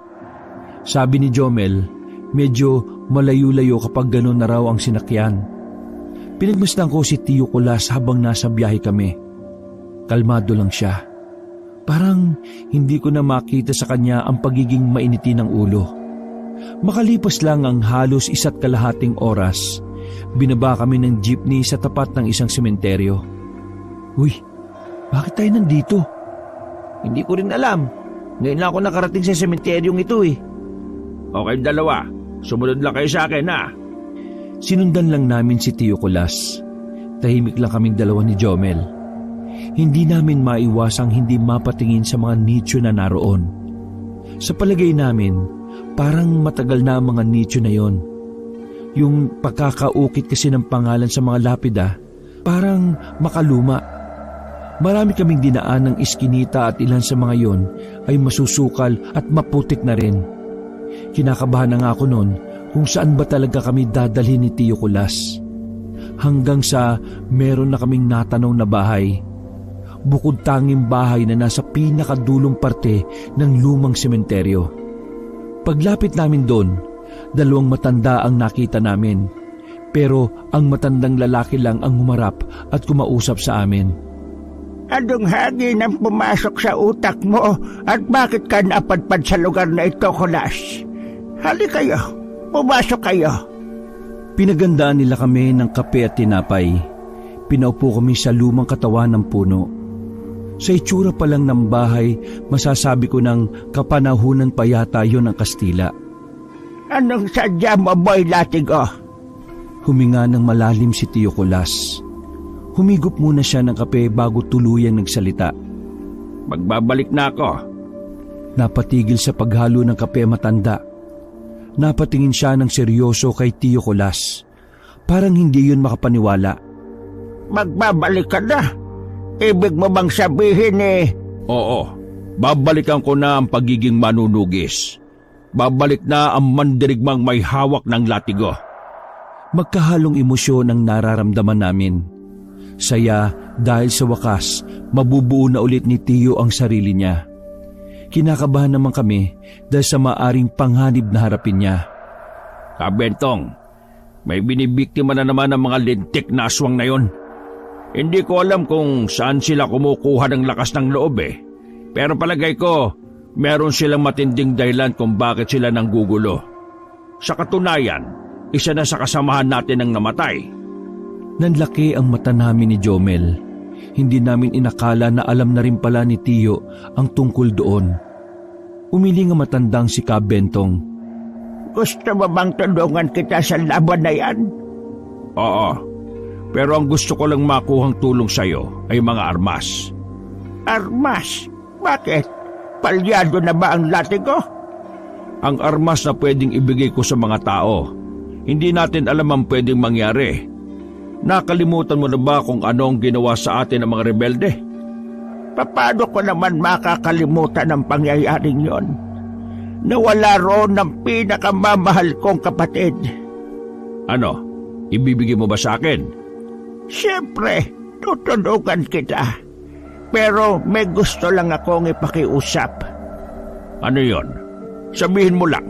Sabi ni Jomel, medyo malayo-layo kapag gano'n na raw ang sinakyan. Pinagmasdan ko si Tio Kulas habang nasa biyahe kami. Kalmado lang siya. Parang hindi ko na makita sa kanya ang pagiging mainiti ng ulo. Makalipas lang ang halos 1.5 oras, binaba kami ng jeepney sa tapat ng isang sementeryo. Uy, bakit tayo nandito? Hindi ko rin alam. Ngayon lang ako nakarating sa sementeryong ito Okay, dalawa. Sumunod lang kayo sa akin, Sinundan lang namin si Tio Kulas. Tahimik lang kaming dalawa ni Jomel. Hindi namin maiwasang hindi mapatingin sa mga nicho na naroon. Sa palagay namin, parang matagal na ang mga nicho na yon. Yung pagkakaukit kasi ng pangalan sa mga lapida, parang makaluma. Marami kaming dinaan ng iskinita at ilan sa mga yon ay masusukal at maputik na rin. Kinakabahan na nga ako noon kung saan ba talaga kami dadalhin ni Tio Kulas. Hanggang sa meron na kaming natanaw na bahay. Bukod tanging bahay na nasa pinakadulong parte ng lumang sementeryo. Paglapit namin doon, 2 matanda ang nakita namin. Pero ang matandang lalaki lang ang humarap at kumausap sa amin. Anong hangin ang pumasok sa utak mo at bakit ka napadpad sa lugar na ito, Kulas? Hali kayo, pumasok kayo. Pinagandaan nila kami ng kape at tinapay. Pinaupo kami sa lumang katawan ng puno. Sa itsura pa lang ng bahay, masasabi ko ng kapanahunan pa yata yon ng Kastila. Anong sadya mo, boy Latigo? Huminga ng malalim si Tio Kulas. Humigop muna siya ng kape bago tuluyang nagsalita. Magbabalik na ako. Napatigil sa paghalo ng kape matanda. Napatingin siya ng seryoso kay Tio Kulas. Parang hindi yun makapaniwala. Magbabalik ka na? Ibig mo bang sabihin Oo, babalikan ko na ang pagiging manunugis. Babalik na ang mandirigmang may hawak ng latigo. Magkahalong emosyon ang nararamdaman namin. Saya dahil sa wakas, mabubuo na ulit ni Tio ang sarili niya. Kinakabahan naman kami dahil sa maaring panghanib na harapin niya. Kabentong, may binibiktima na naman ng mga lintik na aswang na yon. Hindi ko alam kung saan sila kumukuha ng lakas ng loob Pero palagay ko, meron silang matinding dahilan kung bakit sila nanggugulo. Sa katunayan, isa na sa kasamahan natin ang namatay. Nanlaki ang mata namin ni Jomel. Hindi namin inakala na alam na rin pala ni Tio ang tungkol doon. Umiling ang matandang si Kabentong. Gusto mo bang tulungan kita sa laban na yan? Oo. Pero ang gusto ko lang makuhang tulong sa'yo ay mga armas. Armas? Bakit? Palyado na ba ang latigo? Ang armas na pwedeng ibigay ko sa mga tao, hindi natin alam ang pwedeng mangyari. Nakalimutan mo na ba kung ano ang ginawa sa atin ng mga rebelde? Paano ko naman makakalimutan ang pangyayaring yon? Nawala roon ng pinakamamahal kong kapatid. Ano? Ibibigay mo ba sa akin? Siyempre, tutulungan kita. Pero may gusto lang akong ipakiusap. Ano yon? Sabihin mo lang.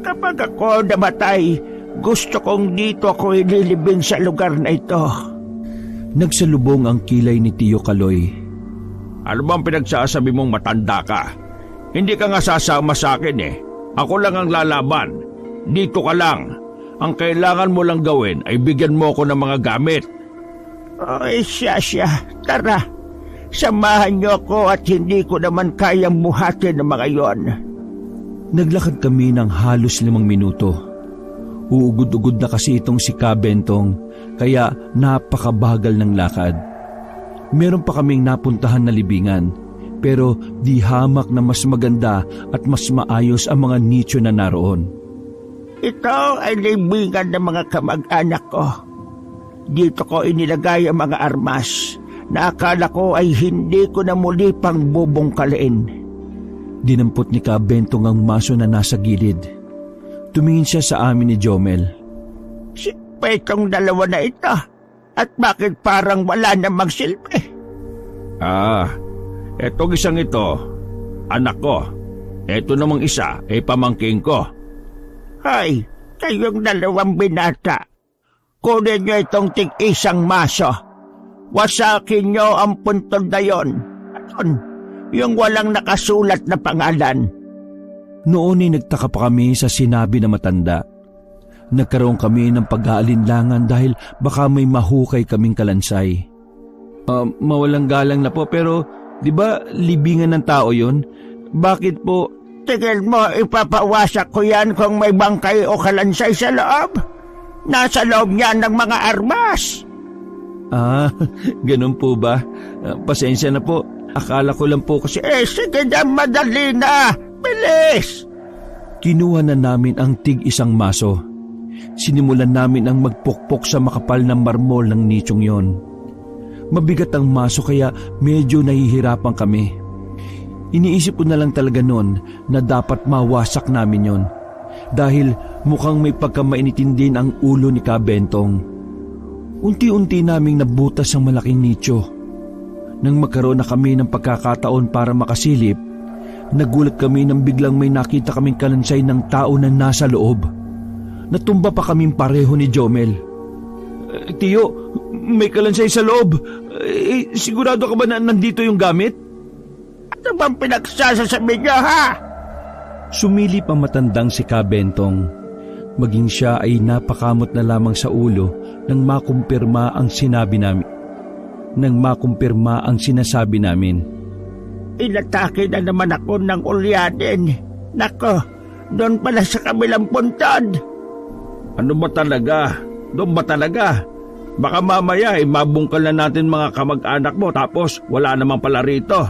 Kapag ako namatay, gusto kong dito ako ililibing sa lugar na ito. Nagsalubong ang kilay ni Tio Kaloy. Ano bang pinagsasabi mong matanda ka? Hindi ka nga sasama sa akin eh. Ako lang ang lalaban. Dito ka lang. Ang kailangan mo lang gawin ay bigyan mo ako ng mga gamit. Oy, siya. Tara. Samahan niyo ako at hindi ko naman kayang buhatin ng mga yon. Naglakad kami ng halos 5 minuto. Uugod-ugod na kasi itong si Kabentong, kaya napakabagal ng lakad. Meron pa kaming napuntahan na libingan, pero di hamak na mas maganda at mas maayos ang mga nicho na naroon. Ito ay libingan ng mga kamag-anak ko. Dito ko inilagay ang mga armas na akala ko ay hindi ko na muli pang bubungkalin. Dinampot ni Kabentong ang maso na nasa gilid. Tumingin siya sa amin ni Jomel. Si Petong dalawa na ito. At bakit parang wala namang silbi? Etong isang ito, anak ko. Eto namang isa ay pamangking ko. Hay, kayong dalawang binata. Kunin niyo itong tig-isang maso. Wasakin niyo ang puntod na yon. Yung walang nakasulat na pangalan. Noon ay nagtaka pa kami sa sinabi na matanda. Nagkaroon kami ng pag-aalinlangan dahil baka may mahukay kaming kalansay. Mawalang galang na po, pero di ba libingan ng tao yon? Bakit po? Tigil mo, ipapawasak ko yan kung may bangkay o kalansay sa loob. Nasa loob niyan ng mga armas. Ganun po ba? Pasensya na po. Akala ko lang po kasi... Sige na, madali na. Bilis! Kinuha na namin ang tig-isang maso. Sinimulan namin ang magpukpok sa makapal na marmol ng nichong yon. Mabigat ang maso kaya medyo nahihirapan kami. Iniisip ko na lang talaga noon na dapat mawasak namin yon. Dahil mukhang may pagkamainitin din ang ulo ni Kabentong. Unti-unti naming nabutas ang malaking nicho. Nang magkaroon na kami ng pagkakataon para makasilip, nagulat kami nang biglang may nakita kaming kalansay ng tao na nasa loob. Natumba pa kaming pareho ni Jomel. Tiyo, may kalansay sa loob. Sigurado ka ba na nandito yung gamit? Ano bang pinagsasasabi niyo, ha? Sumilip ang matandang si Kabentong. Maging siya ay napakamot na lamang sa ulo nang makumpirma ang sinabi namin. Sinasabi namin. Inatake na naman ako ng ulyanin. Nako, doon pala sa kabilang puntod. Ano ba talaga? Doon ba talaga? Baka mamaya mabungkal na natin mga kamag-anak mo tapos wala naman pala rito.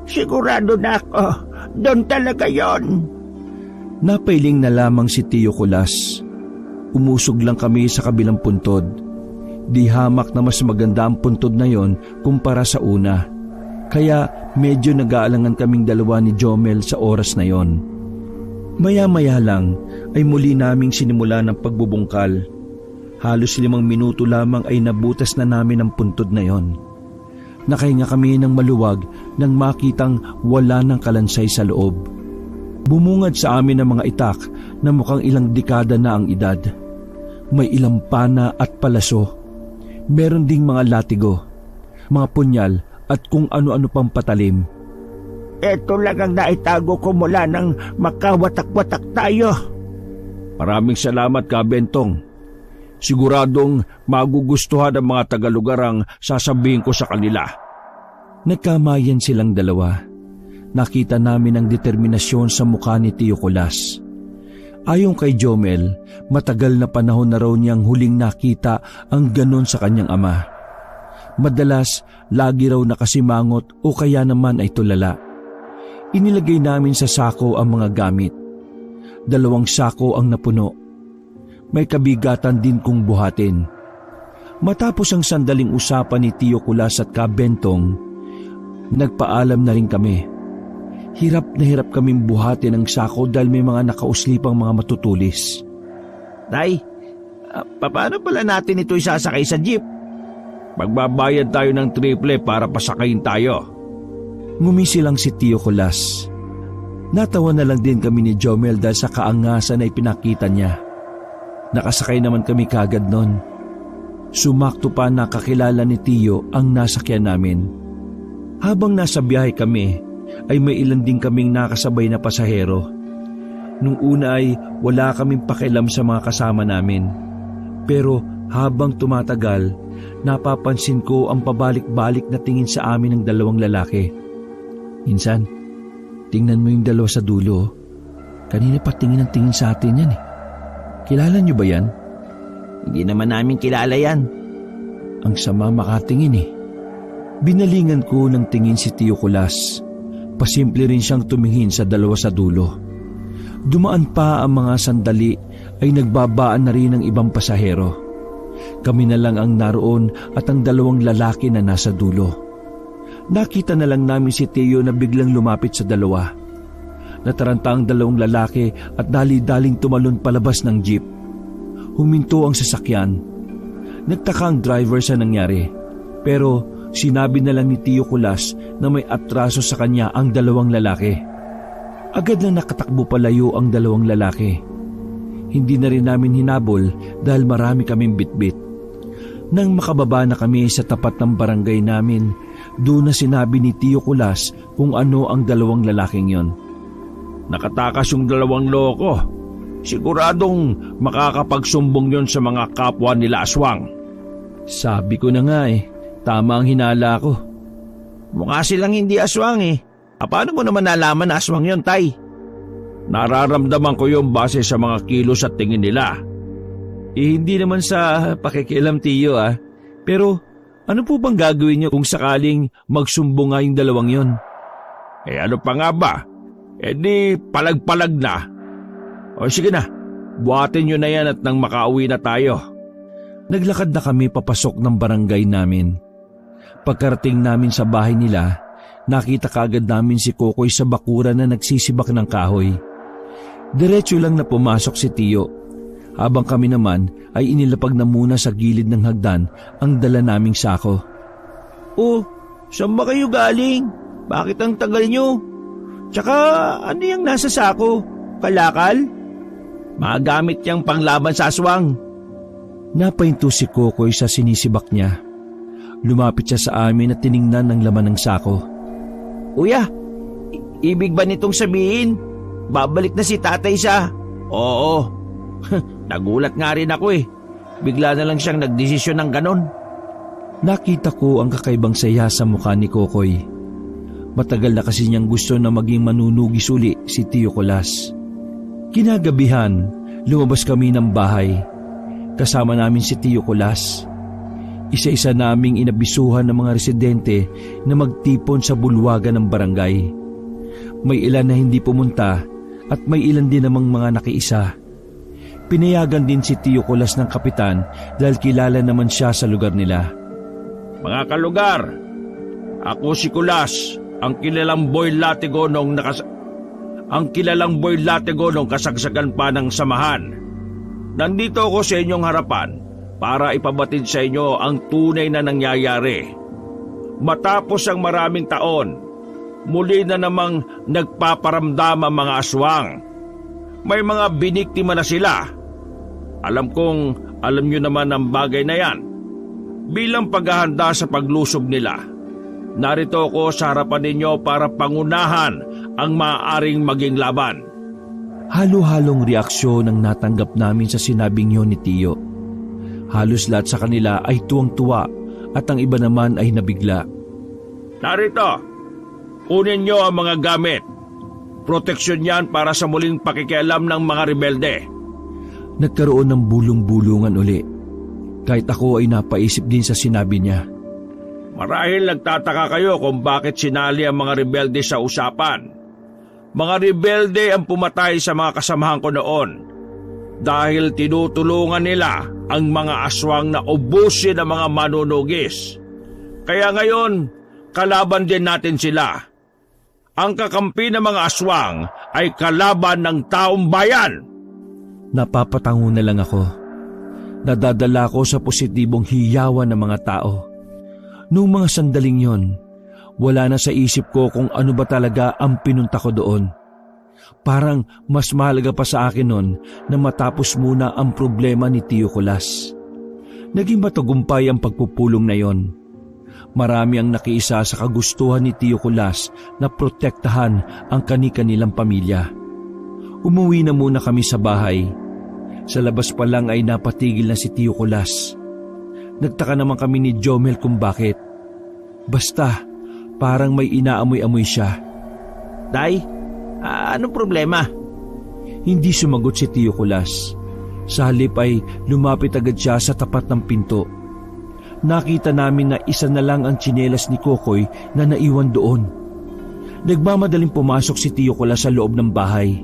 Sigurado na ako, doon talaga yon. Napailing na lamang si Tio Kulas. Umusog lang kami sa kabilang puntod. Di hamak na mas maganda ang puntod na yon kumpara sa una. Kaya medyo nag-aalangan kaming dalawa ni Jomel sa oras na yon. Maya-maya lang ay muli naming sinimula ng pagbubungkal. Halos 5 minuto lamang ay nabutas na namin ang puntod na yon. Nakahinga kami ng maluwag nang makitang wala ng kalansay sa loob. Bumungad sa amin ang mga itak na mukhang ilang dekada na ang edad. May ilang pana at palaso. Meron ding mga latigo, mga punyal at kung ano-ano pang patalim. Ito lang ang naitago ko mula nang makawatak-watak tayo. Maraming salamat, Kabentong. Siguradong magugustuhan ng mga tagalugar ang sasabihin ko sa kanila. Nagkamayan silang dalawa. Nakita namin ang determinasyon sa mukha ni Tio Kulas. Ayon kay Jomel, matagal na panahon na raw niyang huling nakita ang ganon sa kanyang ama. Madalas, lagi raw nakasimangot o kaya naman ay tulala. Inilagay namin sa sako ang mga gamit. 2 sako ang napuno. May kabigatan din kong buhatin. Matapos ang sandaling usapan ni Tio Kulas at Ka Bentong, nagpaalam na rin kami. Hirap na hirap kaming buhatin ang sako dahil may mga nakauslipang mga matutulis. Tay, paano pala natin ito isasakay sa jeep? Magbabayad tayo ng triple para pasakayin tayo. Ngumisi lang si Tio Kulas. Natawa na lang din kami ni Jomel dahil sa kaangasan na ipinakita niya. Nakasakay naman kami kagad nun. Sumakto pa na kakilala ni Tio ang nasakyan namin. Habang nasa biyahe kami, ay may ilan din kaming nakasabay na pasahero. Nung una ay wala kaming pakialam sa mga kasama namin. Pero habang tumatagal, napapansin ko ang pabalik-balik na tingin sa amin ng 2 lalaki. Insan, tingnan mo yung 2 sa dulo. Kanina pa tingin ang tingin sa atin yan eh. Kilala niyo ba yan? Hindi naman namin kilala yan. Ang sama makatingin eh. Binalingan ko ng tingin si Tio Kulas. Pasimple rin siyang tumingin sa 2 sa dulo. Dumaan pa ang mga sandali ay nagbabaan na rin ang ibang pasahero. Kami na lang ang naroon at ang 2 lalaki na nasa dulo. Nakita na lang namin si Tio na biglang lumapit sa 2. Nataranta ang 2 lalaki at dali-daling tumalon palabas ng jeep. Huminto ang sasakyan. Nagtaka ang driver sa nangyari. Pero sinabi na lang ni Tio Kulas na may atraso sa kanya ang 2 lalaki. Agad na nakatakbo palayo ang 2 lalaki. Hindi na rin namin hinabol dahil marami kaming bitbit. Nang makababa na kami sa tapat ng barangay namin, doon na sinabi ni Tio Kulas kung ano ang 2 lalaking yon. Nakatakas yung 2 loko. Siguradong makakapagsumbong yon sa mga kapwa nila aswang. Sabi ko na nga eh, tama ang hinala ko. Mukha silang hindi aswang eh. Paano mo naman nalaman na aswang yon, Tay? Nararamdaman ko yung base sa mga kilos at tingin nila. Hindi naman sa pakikialam, Tio ah. Pero ano po bang gagawin niyo kung sakaling magsumbong nga yung 2 yon? Ano pa nga ba? Di palag-palag na. O sige na, buhatin nyo na yan at nang makauwi na tayo. Naglakad na kami papasok ng barangay namin. Pagkarating namin sa bahay nila, nakita kaagad namin si Kokoy sa bakuran na nagsisibak ng kahoy. Diretso lang na pumasok si Tio. Habang kami naman ay inilapag na muna sa gilid ng hagdan ang dala naming sako. Oh, saan ba kayo galing? Bakit ang tagal nyo? Tsaka ano yung nasa sako? Kalakal? Mga gamit niyang panglaban sa aswang. Napahinto si Kokoy sa sinisibak niya. Lumapit siya sa amin at tiningnan ang laman ng sako. Kuya, ibig ba nitong sabihin, babalik na si tatay sa... Oo. Nagulat nga rin ako eh. Bigla na lang siyang nagdesisyon ng ganon. Nakita ko ang kakaibang saya sa mukha ni Kokoy. Matagal na kasi niyang gusto na maging manunugis uli si Tio Kulas. Kinagabihan, lumabas kami ng bahay. Kasama namin si Tio Kulas. Isa-isa naming inabisuhan ng mga residente na magtipon sa bulwagan ng barangay. May ilan na hindi pumunta at may ilan din namang mga nakiisa. Pinayagan din si Tio Kulas ng kapitan dahil kilala naman siya sa lugar nila. Mga kalugar, ako si Kulas, ang kilalang boy latigo nung kasagsagan pa ng samahan. Nandito ako sa inyong harapan para ipabatid sa inyo ang tunay na nangyayari. Matapos ang maraming taon, muli na namang nagpaparamdam ang mga aswang. May mga biniktima na sila. Alam kong alam nyo naman ang bagay na yan. Bilang paghahanda sa paglusob nila, narito ako sa harapan ninyo para pangunahan ang maaaring maging laban. Halo-halong reaksyon ang natanggap namin sa sinabing yun ni Tio. Halos lahat sa kanila ay tuwang-tuwa at ang iba naman ay nabigla. Narito, kunin nyo ang mga gamit. Proteksyon yan para sa muling pakikialam ng mga rebelde. Nagkaroon ng bulong-bulungan uli. Kahit ako ay napaisip din sa sinabi niya. Marahil nagtataka kayo kung bakit sinali ang mga rebelde sa usapan. Mga rebelde ang pumatay sa mga kasamahan ko noon dahil tinutulungan nila ang mga aswang na ubusin ng mga manunugis. Kaya ngayon, kalaban din natin sila. Ang kakampi ng mga aswang ay kalaban ng taong bayan. Napapatango na lang ako. Nadadala ko sa positibong hiyawan ng mga tao. Noong mga sandaling yon, wala na sa isip ko kung ano ba talaga ang pinunta ko doon. Parang mas mahalaga pa sa akin noon na matapos muna ang problema ni Tio Kulas. Naging matagumpay ang pagpupulong na yon. Marami ang nakiisa sa kagustuhan ni Tio Kulas na protektahan ang kani-kanilang pamilya. Umuwi na muna kami sa bahay. Sa labas pa lang ay napatigil na si Tio Kulas. Nagtaka naman kami ni Jomel kung bakit. Basta, parang may inaamoy-amoy siya. Tay, anong problema? Hindi sumagot si Tio Kulas. Sa halip ay lumapit agad siya sa tapat ng pinto. Nakita namin na isa na lang ang tsinelas ni Kokoy na naiwan doon. Nagmamadaling pumasok si Tio Kulas sa loob ng bahay.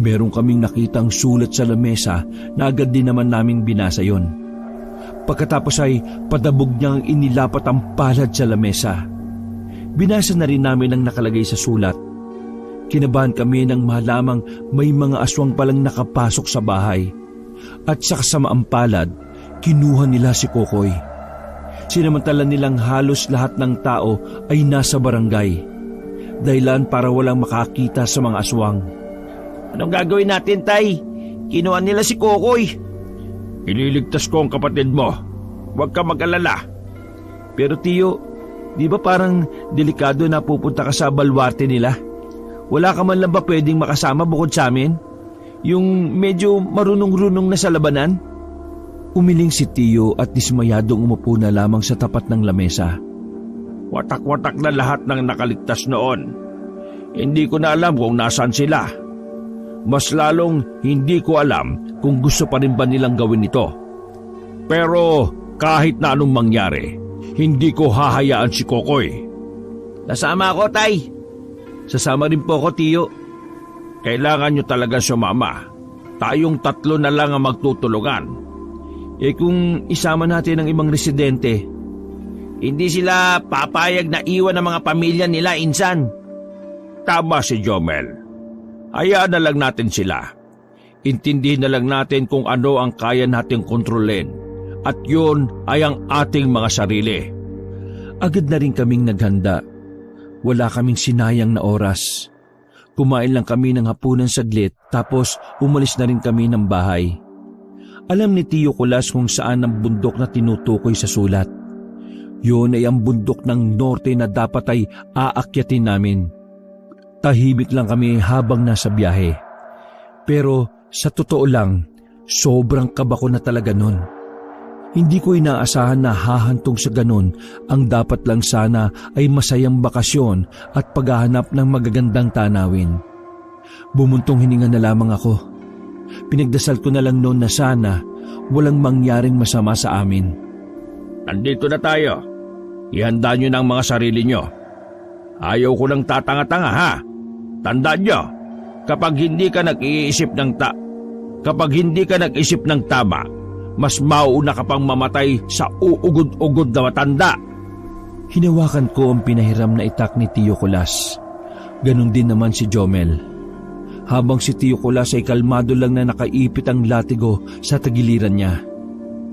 Meron kaming nakitang sulat sa lamesa na agad din naman naming binasa yon. Pagkatapos ay padabog niyang inilapat ang palad sa lamesa. Binasa na rin namin ang nakalagay sa sulat. Kinabahan kami nang malamang may mga aswang palang nakapasok sa bahay. At sa kasamaang palad, kinuha nila si Kokoy. Sinamantala nilang halos lahat ng tao ay nasa barangay. Dahilan para walang makakita sa mga aswang. Anong gagawin natin, Tay? Kinuha nila si Kokoy. Ililigtas ko ang kapatid mo. Huwag ka mag-alala. Pero Tio, di ba parang delikado na pupunta ka sa balwarte nila? Wala ka man lang ba pwedeng makasama bukod sa amin? Yung medyo marunong-runong na sa labanan? Umiling si Tio at dismayadong umupo na lamang sa tapat ng lamesa. Watak-watak na lahat ng nakaligtas noon. Hindi ko na alam kung nasaan sila. Mas lalong hindi ko alam kung gusto pa rin ba nilang gawin ito. Pero kahit na anong mangyari, hindi ko hahayaan si Kokoy. Nasama ako, Tay. Sasama rin po ako, Tio. Kailangan nyo talaga sumama. Tayong 3 na lang ang magtutulungan. Kung isama natin ang ibang residente, hindi sila papayag na iwan ng mga pamilya nila, insan. Tama si Jomel. Hayaan na lang natin sila. Intindihin na lang natin kung ano ang kaya nating kontrolin. At yun ay ang ating mga sarili. agad na rin kaming naghanda. Wala kaming sinayang na oras. Kumain lang kami ng hapunan saglit tapos umalis na rin kami ng bahay. Alam ni Tio Kulas kung saan ang bundok na tinutukoy sa sulat. Yun ay ang bundok ng norte na dapat ay aakyatin namin. Tahimik lang kami habang nasa biyahe. Pero sa totoo lang, sobrang kaba ko na talaga nun. Hindi ko inaasahan na hahantong sa ganun. Ang dapat lang sana ay masayang bakasyon at paghahanap ng magagandang tanawin. Bumuntong hininga na lamang ako. Pinagdasal ko na lang noon na sana walang mangyaring masama sa amin. Nandito na tayo. Ihanda nyo ng mga sarili nyo. Ayaw ko lang tatanga-tanga, ha? Tandaan nyo, kapag hindi ka nag-iisip ng tama, mas mauuna ka pang mamatay sa uugod-ugod na matanda. Hinawakan ko ang pinahiram na itak ni Tio Kulas. Ganon din naman si Jomel. Habang si Tio Kulas ay kalmado lang na nakaipit ang latigo sa tagiliran niya.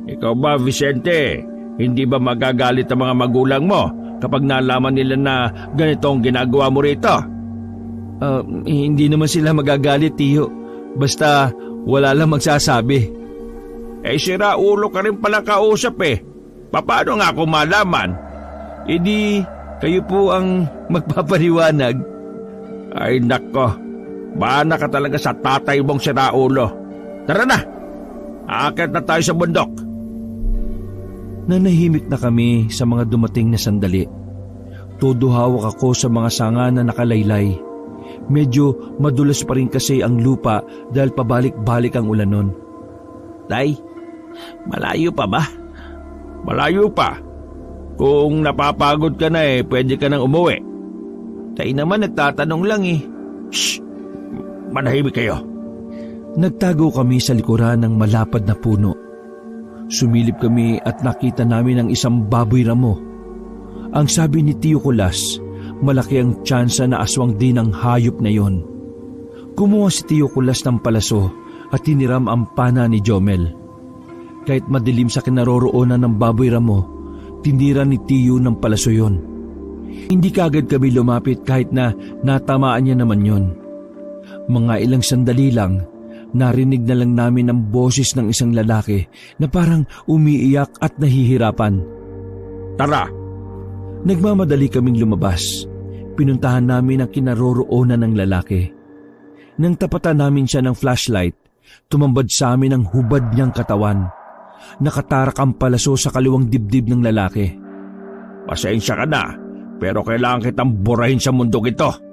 Ikaw ba, Vicente? Hindi ba magagalit ang mga magulang mo kapag nalaman nila na ganito ang ginagawa mo rito? Hindi naman sila magagalit, Tio. Basta wala lang magsasabi. Sira ulo ka rin pala kausap eh. Paano nga ako malaman? Di kayo po ang magpapaliwanag. Ay nako, baana ka talaga sa tatay mong sira ulo. Tara na, aakyat na tayo sa bundok. Nanahimik na kami sa mga dumating na sandali. Todo hawak ako sa mga sanga na nakalaylay. Medyo madulas pa rin kasi ang lupa dahil pabalik-balik ang ulan nun. Tay, malayo pa ba? Malayo pa. Kung napapagod ka na pwede ka nang umuwi. Tay naman nagtatanong lang eh. Shh! Manahimik kayo. Nagtago kami sa likuran ng malapad na puno. Sumilip kami at nakita namin ang isang baboy ramo. Ang sabi ni Tio Kulas, malaki ang tsansa na aswang din ang hayop na yon. Kumuha si Tio Kulas ng palaso at tiniram ang pana ni Jomel. Kahit madilim sa kinaroroonan ng baboy ramo, tinira ni Tio ng palaso yon. Hindi kaagad kami lumapit kahit na natamaan niya naman yon. Mga ilang sandali lang, narinig na lang namin ang boses ng isang lalaki na parang umiiyak at nahihirapan. Tara! Nagmamadali kaming lumabas. Pinuntahan namin ang kinaroroonan ng lalaki. Nang tapatan namin siya ng flashlight, tumambad sa amin ang hubad niyang katawan. Nakatarak ang palaso sa kaliwang dibdib ng lalaki. Pasensya ka na, pero kailangan kitang burahin sa mundong ito.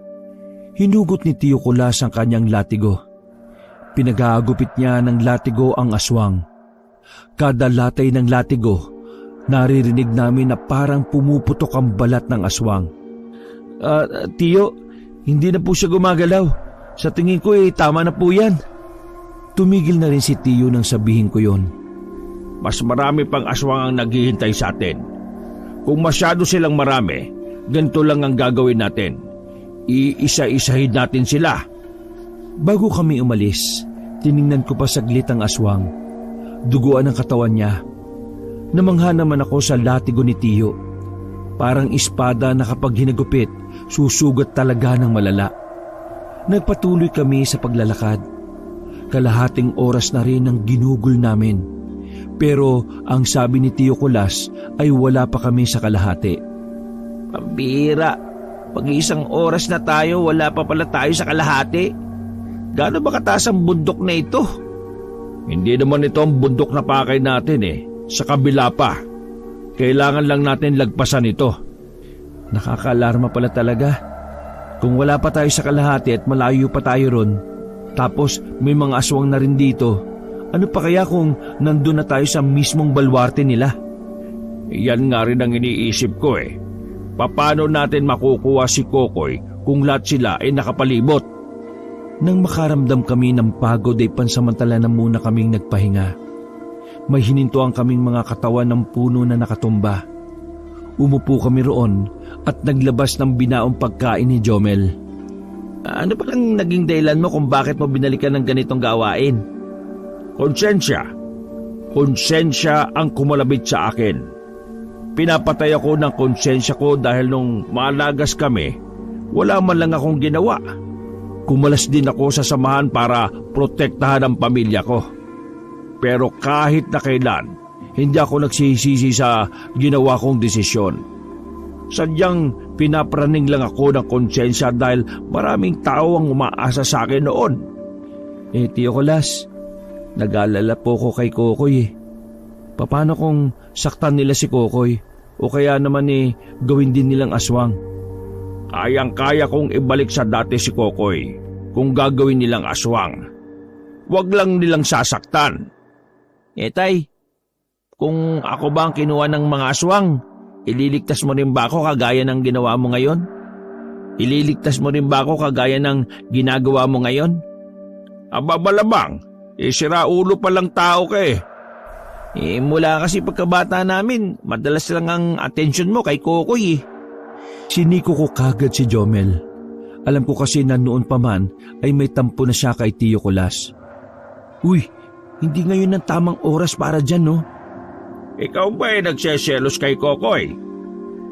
Hinugot ni Tio Kulas ang kanyang latigo. Pinagagupit niya ng latigo ang aswang. Kada latay ng latigo, naririnig namin na parang pumuputok ang balat ng aswang. Tio, hindi na po siya gumagalaw. Sa tingin ko tama na po yan. Tumigil na rin si Tio nang sabihin ko yon. Mas marami pang aswang ang naghihintay sa atin. Kung masyado silang marami, ganito lang ang gagawin natin. Iisa-isahin natin sila. Bago kami umalis, tiningnan ko pa saglit ang aswang. Duguan ang katawan niya. Namangha naman ako sa latigo ni Tio. Parang espada na kapag hinagupit, susugat talaga ng malala. Nagpatuloy kami sa paglalakad. Kalahating oras na rin ang ginugol namin. Pero ang sabi ni Tio Kulas ay wala pa kami sa kalahati. Pambira, pag-iisang oras na tayo, wala pa pala tayo sa kalahati. Gaano ba kataas ang bundok na ito? Hindi naman ito ang bundok na pakay natin Sa kabila pa. Kailangan lang natin lagpasan ito. Nakakaalarma pala talaga. Kung wala pa tayo sa kalahati at malayo pa tayo ron, tapos may mga aswang na rin dito, ano pa kaya kung nandun na tayo sa mismong balwarte nila? Yan nga rin ang iniisip ko Paano natin makukuha si Kokoy kung lahat sila ay nakapalibot? Nang makaramdam kami ng pagod ay pansamantala na muna kaming nagpahinga. May hinintuan kaming mga katawan ng puno na nakatumba. Umupo kami roon at naglabas ng binaong pagkain ni Jomel. Ano palang naging dahilan mo kung bakit mo binalikan ng ganitong gawain? Konsensya. Konsensya ang kumalabit sa akin. Pinapatay ako ng konsensya ko dahil nung malagas kami, wala man lang akong ginawa. Kumalas din ako sa samahan para protektahan ang pamilya ko. Pero kahit na kailan, hindi ako nagsisisi sa ginawa kong desisyon. Sadyang pinapraning lang ako ng konsensya dahil maraming tao ang umaasa sa akin noon. Tio Kulas, nag-aalala po ko kay Kokoy Paano kung saktan nila si Kokoy o kaya naman gawin din nilang aswang? Kayang-kaya kong ibalik sa dati si Kokoy kung gagawin nilang aswang. Huwag lang nilang sasaktan. Tay, kung ako ba ang kinuha ng mga aswang, ililigtas mo rin ba ako kagaya ng ginawa mo ngayon? Ililigtas mo rin ba ako kagaya ng ginagawa mo ngayon? Aba malamang, sira ulo pa lang tao ka Mula kasi pagkabata namin, madalas lang ang atensyon mo kay Kokoy Siniko ko kagad si Jomel. Alam ko kasi na noon pa man ay may tampo na siya kay Tio Kulas. Uy, hindi ngayon ang tamang oras para dyan, no? Ikaw ba nagseselos kay Kokoy?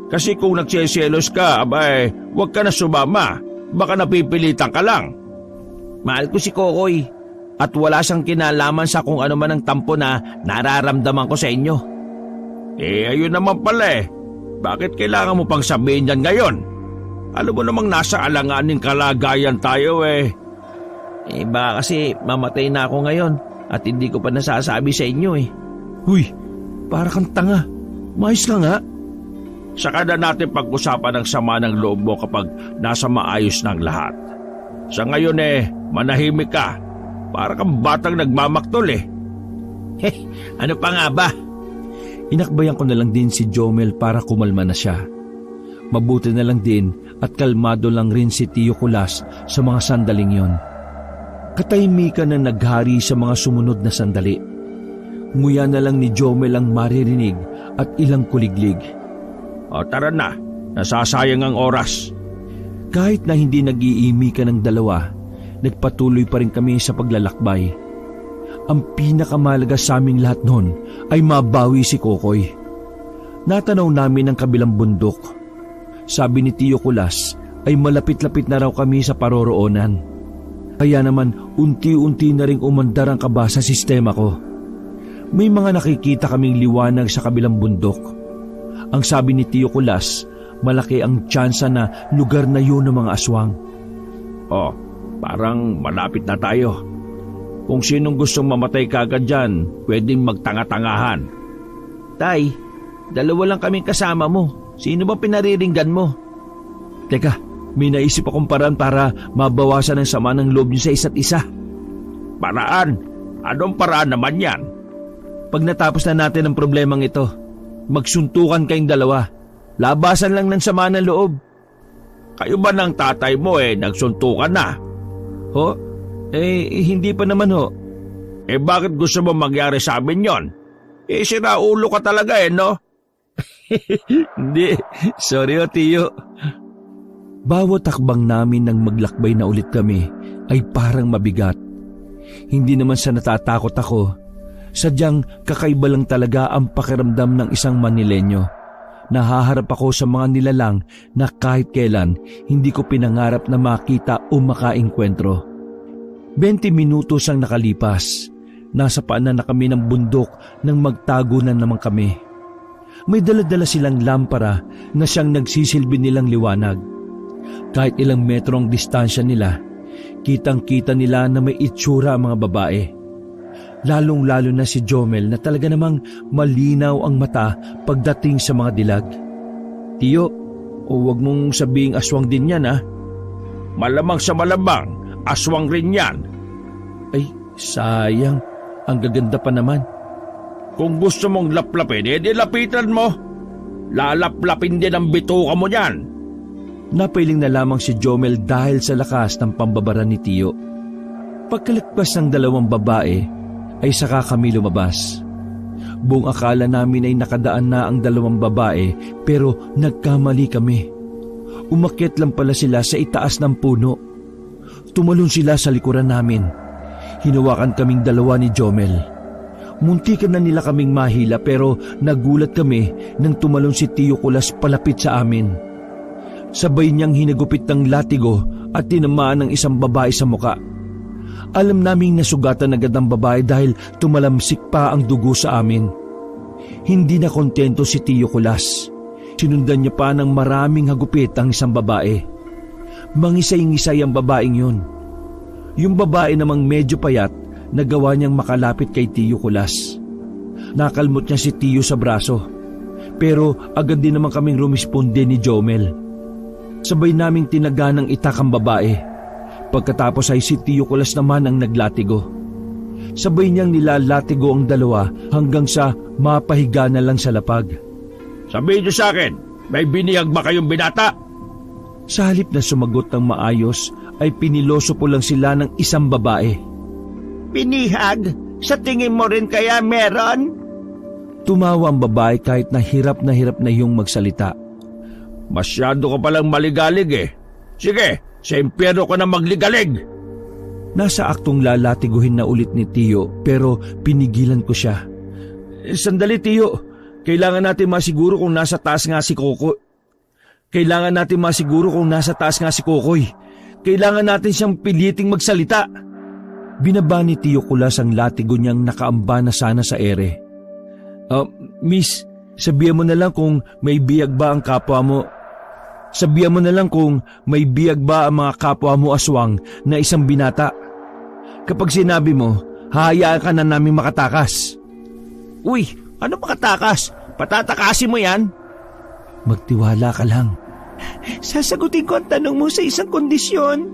Kasi kung nagseselos ka, huwag ka na sumama. Baka napipilitan ka lang. Mahal ko si Kokoy at wala siyang kinalaman sa kung ano man ang tampo na nararamdaman ko sa inyo. Ayun naman pala Bakit kailangan mo pang sabihin yan ngayon? Alam mo namang nasa alanganing kalagayan tayo Baka kasi mamatay na ako ngayon at hindi ko pa nasasabi sa inyo Uy, para kang tanga. Mais ka nga. Saka na natin pag-usapan ng sama ng loob mo kapag nasa maayos ng lahat. Sa ngayon manahimik ka. Para kang batang nagmamaktol Ano pa nga ba? Inakbayan ko na lang din si Jomel para kumalma na siya. Mabuti na lang din at kalmado lang rin si Tio Kulas sa mga sandaling yon. Katahimikan na naghari sa mga sumunod na sandali. Nguya na lang ni Jomel ang maririnig at ilang kuliglig. O tara na, nasasayang ang oras. Kahit na hindi nag-iimikan ng dalawa, nagpatuloy pa rin kami sa paglalakbay. Ang pinakamalaga sa aming lahat noon ay mabawi si Kokoy. Natanaw namin ang kabilang bundok. Sabi ni Tio Kulas ay malapit-lapit na raw kami sa paroroonan. Kaya naman unti-unti na ring umandar ang kaba sa sistema ko. May mga nakikita kaming liwanag sa kabilang bundok. Ang sabi ni Tio Kulas, malaki ang tsansa na lugar na yun ng mga aswang. Oh, parang malapit na tayo. Kung sinong gustong mamatay kagad dyan, pwedeng magtanga-tangahan. Tay, dalawa lang kaming kasama mo. Sino ba pinariringgan mo? Teka, may naisip akong paraan para mabawasan ang sama ng loob niyo sa isa't isa. Paraan? Anong paraan naman yan? Pag natapos na natin ang problemang ito, magsuntukan kayong dalawa. Labasan lang ng sama ng loob. Kayo ba ng tatay mo nagsuntukan na? Ho? Hindi pa naman ho. Bakit gusto mo mangyari sa amin yon? Sinaulo ka talaga no? Hindi, sorry ho Tiyo. Bawat takbang namin nang maglakbay na ulit kami ay parang mabigat. Hindi naman sa natatakot ako, sadyang kakaiba lang talaga ang pakiramdam ng isang Manilenyo. Nahaharap ako sa mga nilalang na kahit kailan hindi ko pinangarap na makita o makaengkwentro. 20 minutos ang nakalipas. Nasa paanan na kami ng bundok nang magtago na naman kami. May dala-dala silang lampara na siyang nagsisilbi nilang liwanag. Kahit ilang metro ang distansya nila, kitang-kita nila na may itsura ang mga babae. Lalong-lalo na si Jomel na talaga namang malinaw ang mata pagdating sa mga dilag. Tiyo, huwag mong sabing aswang din yan Malamang sa malamang, aswang rin yan. Ay, sayang. Ang gaganda pa naman. Kung gusto mong laplapin, lapitan mo. Lalaplapin din ang bituka mo yan. Napailing na lamang si Jomel dahil sa lakas ng pambabara ni Tiyo. Pagkalagpas ng dalawang babae, ay saka kami lumabas. Buong akala namin ay nakadaan na ang dalawang babae pero nagkamali kami. Umakyat lang pala sila sa itaas ng puno. Tumalon sila sa likuran namin. Hinawakan kaming dalawa ni Jomel. Muntikan na nila kaming mahila pero nagulat kami nang tumalon si Tio Kulas palapit sa amin. Sabay niyang hinagupit ng latigo at tinamaan ng isang babae sa muka. Alam naming nasugatan agad ang babae dahil tumalamsik pa ang dugo sa amin. Hindi na kontento si Tio Kulas. Sinundan niya pa ng maraming hagupit ang isang babae. Mangisay-ngisay ang babaeng yun. Yung babae namang medyo payat, nagawa niyang makalapit kay Tio Kulas. Nakalmot niya si Tio sa braso. Pero agad din naman kaming rumisponde ni Jomel. Sabay naming tinaga ng itak ang babae. Pagkatapos ay si Tio Kulas naman ang naglatigo. Sabay niyang nilalatigo ang dalawa hanggang sa mapahiga na lang sa lapag. Sabihin niyo sa akin, may biniyag ba kayong binata? Sa halip na sumagot ng maayos, ay piniloso po lang sila ng isang babae. Binihag? Sa tingin mo rin kaya meron? Tumawa ang babae kahit na hirap na yung magsalita. Masyado ka palang maligalig Sige, sa impyerno ka na magligalig. Nasa aktong lalatiguhin na ulit ni Tio pero pinigilan ko siya. Sandali Tio, kailangan natin masiguro kung nasa taas nga si Kokoy. Kailangan natin siyang piliting magsalita. Binaba ni Tio Kulas ang latigo niyang nakaamba na sana sa ere. Miss, sabihan mo na lang kung may biyag ba ang kapwa mo. Sabihan mo na lang kung may biyag ba ang mga kapwa mo aswang na isang binata. Kapag sinabi mo, hahayaan ka na namin makatakas. Uy, ano makatakas? Patatakasin mo yan? Magtiwala ka lang. Sasagutin ko ang tanong mo sa isang kondisyon.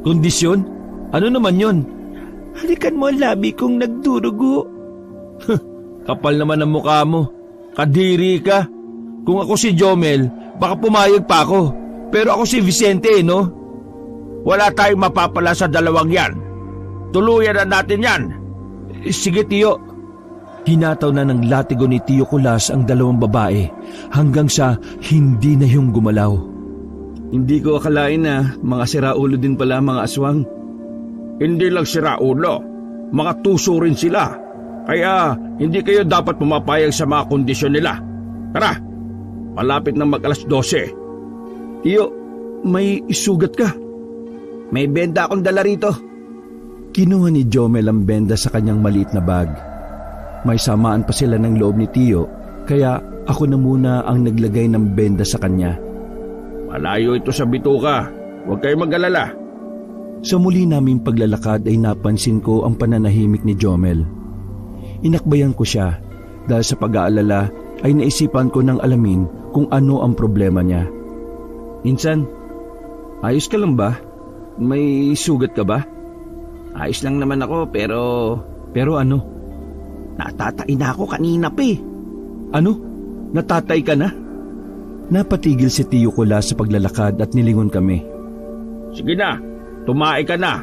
Kondisyon? Ano naman yon? Halikan mo ang labi kong nagdurugo. Kapal naman ang mukha mo. Kadiri ka. Kung ako si Jomel, baka pumayag pa ako. Pero ako si Vicente, no? Wala tayong mapapala sa dalawang yan. Tuluyan na natin yan. Sige, Tiyo. Hinataw na ng latigo ni Tiyo Kulas ang dalawang babae hanggang sa hindi na yung gumalaw. Hindi ko akalain na mga siraulo din pala mga aswang. Hindi lang siraulo, mga tuso rin sila. Kaya hindi kayo dapat pumapayag sa mga kondisyon nila. Tara, malapit na mag-alas 12. Tiyo, may isugat ka. May benda akong dala rito. Kinuha ni Jomel ang benda sa kanyang maliit na bag. May samaan pa sila ng loob ni Tiyo, kaya ako na muna ang naglagay ng benda sa kanya. Malayo ito sa bituka, huwag kayo mag-alala. Sa muli naming paglalakad ay napansin ko ang pananahimik ni Jomel. Inakbayan ko siya dahil sa pag-aalala ay naisipan ko ng alamin kung ano ang problema niya. Insan, ayos ka lang ba? May sugat ka ba? Ayos lang naman ako pero Pero ano? natatay na ako kanina pa eh. Ano? Natatay ka na? Napatigil si Tiyo Kulas sa paglalakad at nilingon kami. Sige na, tumae ka na.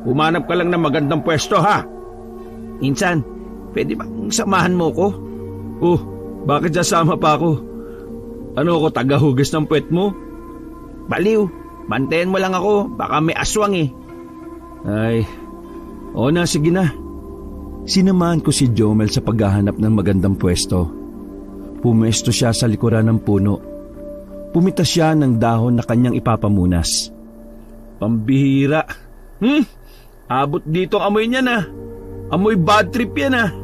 Humanap ka lang ng magandang pwesto ha. Insan, pwede bang samahan mo ko? Oh, bakit sasama pa ako? Ano ako, tagahugas ng puwet mo? Baliw, bantayan mo lang ako, baka may aswang eh. Ay, o na, sige na. Sinamahan ko si Jomel sa paghahanap ng magandang pwesto. Pumesto siya sa likuran ng puno. Pumitas siya ng dahon na kanyang ipapamunas. Pambihira. Abot dito ang amoy niya na. Amoy bad trip yan ah.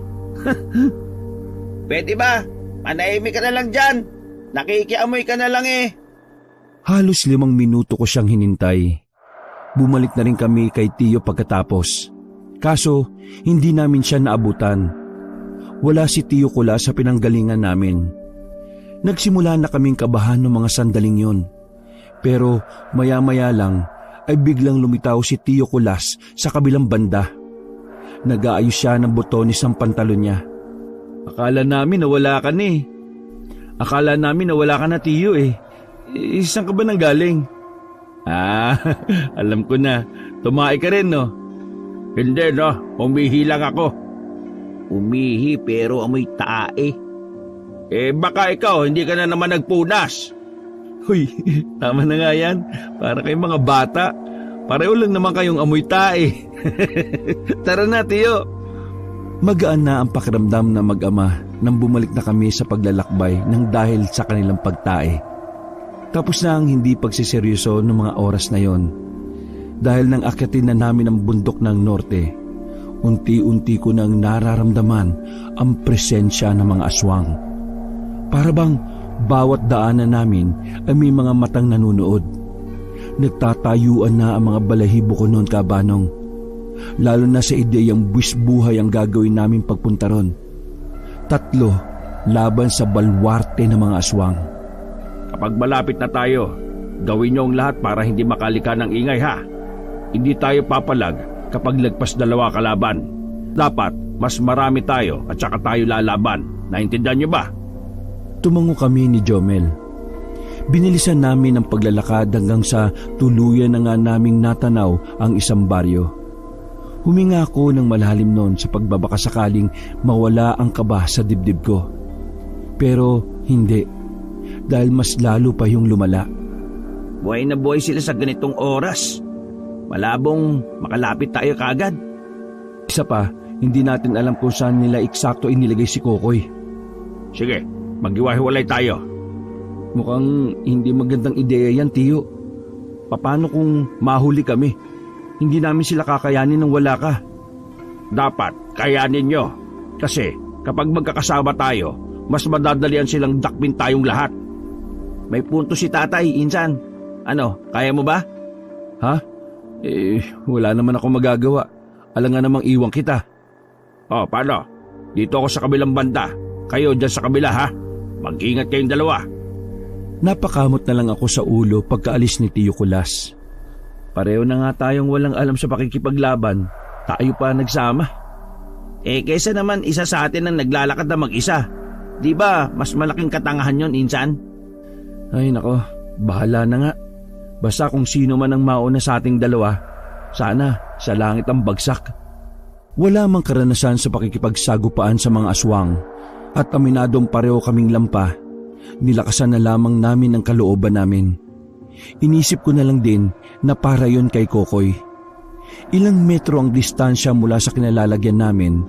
Pwede ba? Manahimik ka na lang dyan. Nakikiamoy ka na lang eh. Halos 5 minuto ko siyang hinintay. Bumalik na rin kami kay Tiyo pagkatapos. Kaso, hindi namin siya naabutan. Wala si Tiyo Kulas sa pinanggalingan namin. Nagsimula na kaming kabahan ng mga sandaling yun. Pero maya-maya lang ay biglang lumitaw si Tiyo Kulas sa kabilang banda. Nag-aayos siya ng botones ng pantalon niya. Akala namin nawala ka na eh. Akala namin nawala ka na, Tiyo eh. Saan ka ba nanggaling? Ah, alam ko na. Tumae ka rin, no? Hindi no, umihi lang ako. Umihi pero amoy tae. Baka ikaw hindi ka na naman nagpunas. Huy, tama na nga yan. Para kayong mga bata. Pareho lang naman kayong amoy tae. Tara na, Tiyo. Magaan na ang pakiramdam na mag-ama nang bumalik na kami sa paglalakbay nang dahil sa kanilang pagtae. Tapos na ang hindi pagsiseryoso ng mga oras na yon. Dahil nang akyatin na namin ang bundok ng norte, unti-unti ko nang nararamdaman ang presensya ng mga aswang. Para bang bawat daanan namin ay may mga matang nanunood. Nagtatayuan na ang mga balahibo ko noon, Kabanong. Lalo na sa ideyang buwis buhay ang gagawin naming pagpunta ron. 3 laban sa balwarte ng mga aswang. Kapag malapit na tayo, gawin niyo ang lahat para hindi makalika ng ingay ha. Hindi tayo papalag kapag lagpas 2 kalaban. Dapat mas marami tayo at saka tayo lalaban. Naintindihan niyo ba? Tumango kami ni Jomel. Binilisan namin ang paglalakad hanggang sa tuluyan na nga naming natanaw ang isang baryo. Huminga ako ng malalim noon sa pagbabakasakaling mawala ang kaba sa dibdib ko. Pero hindi, dahil mas lalo pa yung lumala. Buhay na buhay sila sa ganitong oras. Malabong makalapit tayo kaagad. Isa pa, hindi natin alam kung saan nila eksakto inilagay si Kokoy. Sige, maghiwa-hiwalay tayo. Mukhang hindi magandang ideya yan, Tiyo. Paano kung mahuli kami? Hindi namin sila kakayanin nang wala ka. Dapat kayanin nyo. Kasi kapag magkakasama tayo, mas madadalian silang dakpin tayong lahat. May punto si tatay, Insan. Ano, kaya mo ba? Ha? Wala naman ako magagawa. Alangan namang iwan kita. Paano? Dito ako sa kabilang banda. Kayo dyan sa kabila ha. Mag-ingat kayong dalawa. Napakamot na lang ako sa ulo pagkaalis ni Tiyo Kulas. Pareho na nga tayong walang alam sa pakikipaglaban. Tayo pa nagsama. Kaysa naman isa sa atin ang naglalakad na mag-isa. Di ba mas malaking katangahan yon, Insan? Ay nako, bahala na nga. Basta kung sino man ang mauna sa ating dalawa, sana sa langit ang bagsak. Wala mang karanasan sa pakikipagsagupaan sa mga aswang at aminadong pareho kaming lampa. Nilakasan na lamang namin ang kalooban namin. Inisip ko na lang din na para yon kay Kokoy. Ilang metro ang distansya mula sa kinalalagyan namin.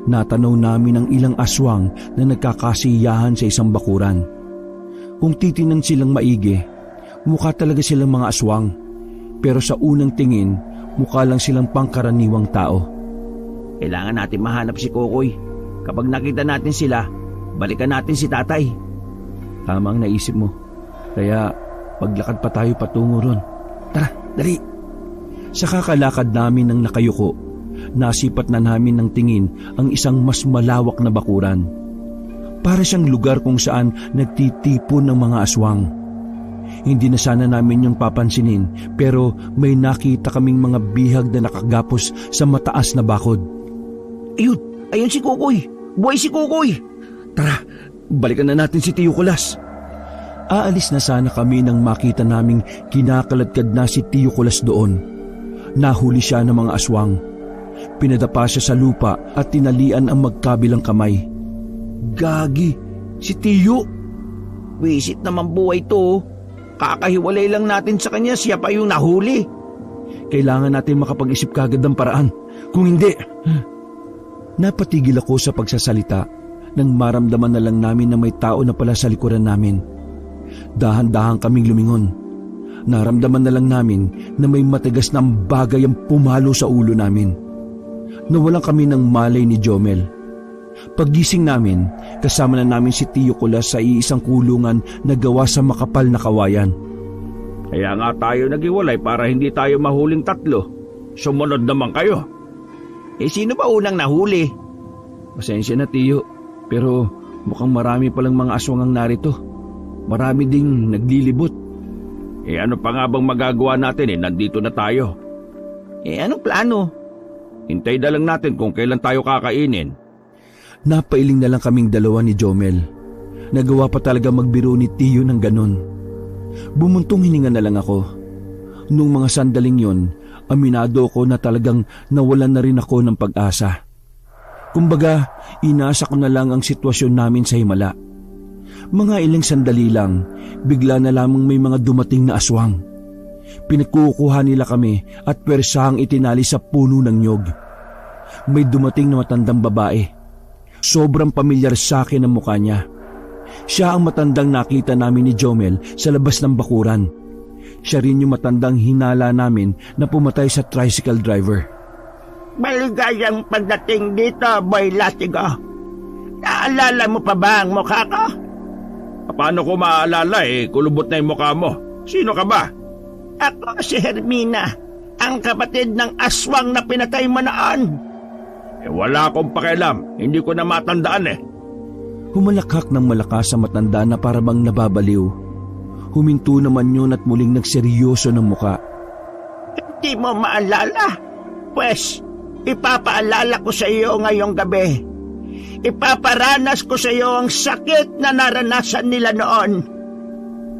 Natanaw namin ang ilang aswang na nagkakasiyahan sa isang bakuran. Kung titinan silang maigi, mukha talaga silang mga aswang. Pero sa unang tingin, mukha lang silang pangkaraniwang tao. Kailangan natin mahanap si Kokoy. Kapag nakita natin sila, balikan natin si tatay. Tama ang naisip mo. Kaya paglakad pa tayo patungo ron. Tara, dali! Sa kakalakad namin ng nakayuko, nasipat na namin ng tingin ang isang mas malawak na bakuran. Para siyang lugar kung saan nagtitipon ng mga aswang. Hindi na sana namin yung papansinin, pero may nakita kaming mga bihag na nakagapos sa mataas na bakod. Ayun si Kokoy! Buhay si Kokoy! Tara, balikan na natin si Tiyo Kulas. Aalis na sana kami nang makita naming kinakaladkad na si Tiyo Kulas doon. Nahuli siya ng mga aswang. Pinadapa siya sa lupa at tinalian ang magkabilang kamay. Gagi, si Tiyo! Wisit naman buhay to. Kakahiwalay lang natin sa kanya, siya pa yung nahuli. Kailangan natin makapag-isip kagad ng paraan. Kung hindi... Napatigil ako sa pagsasalita nang maramdaman na lang namin na may tao na pala sa likuran namin. Dahan-dahan kaming lumingon. Naramdaman na lang namin na may matigas na bagay ang pumalo sa ulo namin. Nawalan kami ng malay ni Jomel. Paggising namin, kasama na namin si Tiyo Kulas sa iisang kulungan na gawa sa makapal na kawayan. Kaya nga tayo naghiwalay para hindi tayo mahuling tatlo. Sumunod naman kayo. Sino ba unang nahuli? Pasensya na, Tiyo, pero mukhang marami palang mga aswang ang narito. Marami ding naglilibot. Ano pa nga bang magagawa natin nandito na tayo. Anong plano? Hintay na lang natin kung kailan tayo kakainin. Napailing na lang kaming dalawa ni Jomel. Nagawa pa talaga magbiro ni Tiyo ng ganon. Bumuntong hininga na lang ako. Nung mga sandaling yon, aminado ko na talagang nawalan na rin ako ng pag-asa. Kumbaga, inasa ko na lang ang sitwasyon namin sa himala. Mga ilang sandali lang, bigla na lamang may mga dumating na aswang. Pinagkukuha nila kami at pwersahang itinali sa puno ng nyog. May dumating na matandang babae. Sobrang pamilyar sa akin ang mukha niya. Siya ang matandang nakita namin ni Jomel sa labas ng bakuran. Siya rin yung matandang hinala namin na pumatay sa tricycle driver. Maligayang pagdating dito, Boy Latigo. Naalala mo pa ba ang mukha ko? Paano ko maaalala kulubot na yung mukha mo? Sino ka ba? Ako si Hermina, ang kapatid ng aswang na pinatay mo noon. Wala akong pakialam. Hindi ko na matandaan Humalakhak ng malakas sa matanda na parabang nababaliw. Huminto naman yun at muling nagseryoso ng muka. Hindi mo maalala? Pues, ipapaalala ko sa iyo ngayong gabi. Ipaparanas ko sa iyo ang sakit na naranasan nila noon.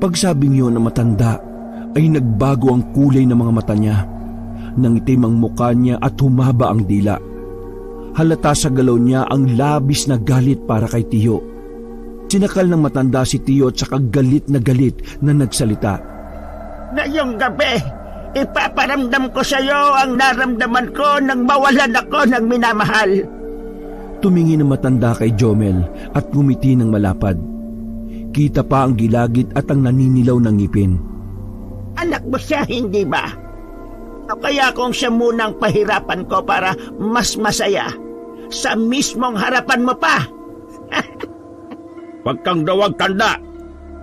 Pagsabing yun ng matanda, ay nagbago ang kulay ng mga mata niya. Nangitim ang mukha niya at humaba ang dila. Halata sa galaw niya ang labis na galit para kay Tiyo. Sinakal ng matanda si Tiyo at saka galit na nagsalita. Ngayong gabi, ipaparamdam ko sa iyo ang naramdaman ko nang mawalan ako ng minamahal. Tumingin ang matanda kay Jomel at ngumiti ng malapad. Kita pa ang gilagid at ang naninilaw ng ngipin. Anak mo siya, hindi ba? O kaya kung siya munang pahirapan ko para mas masaya, sa mismong harapan mo pa. Huwag kang dawag tanda.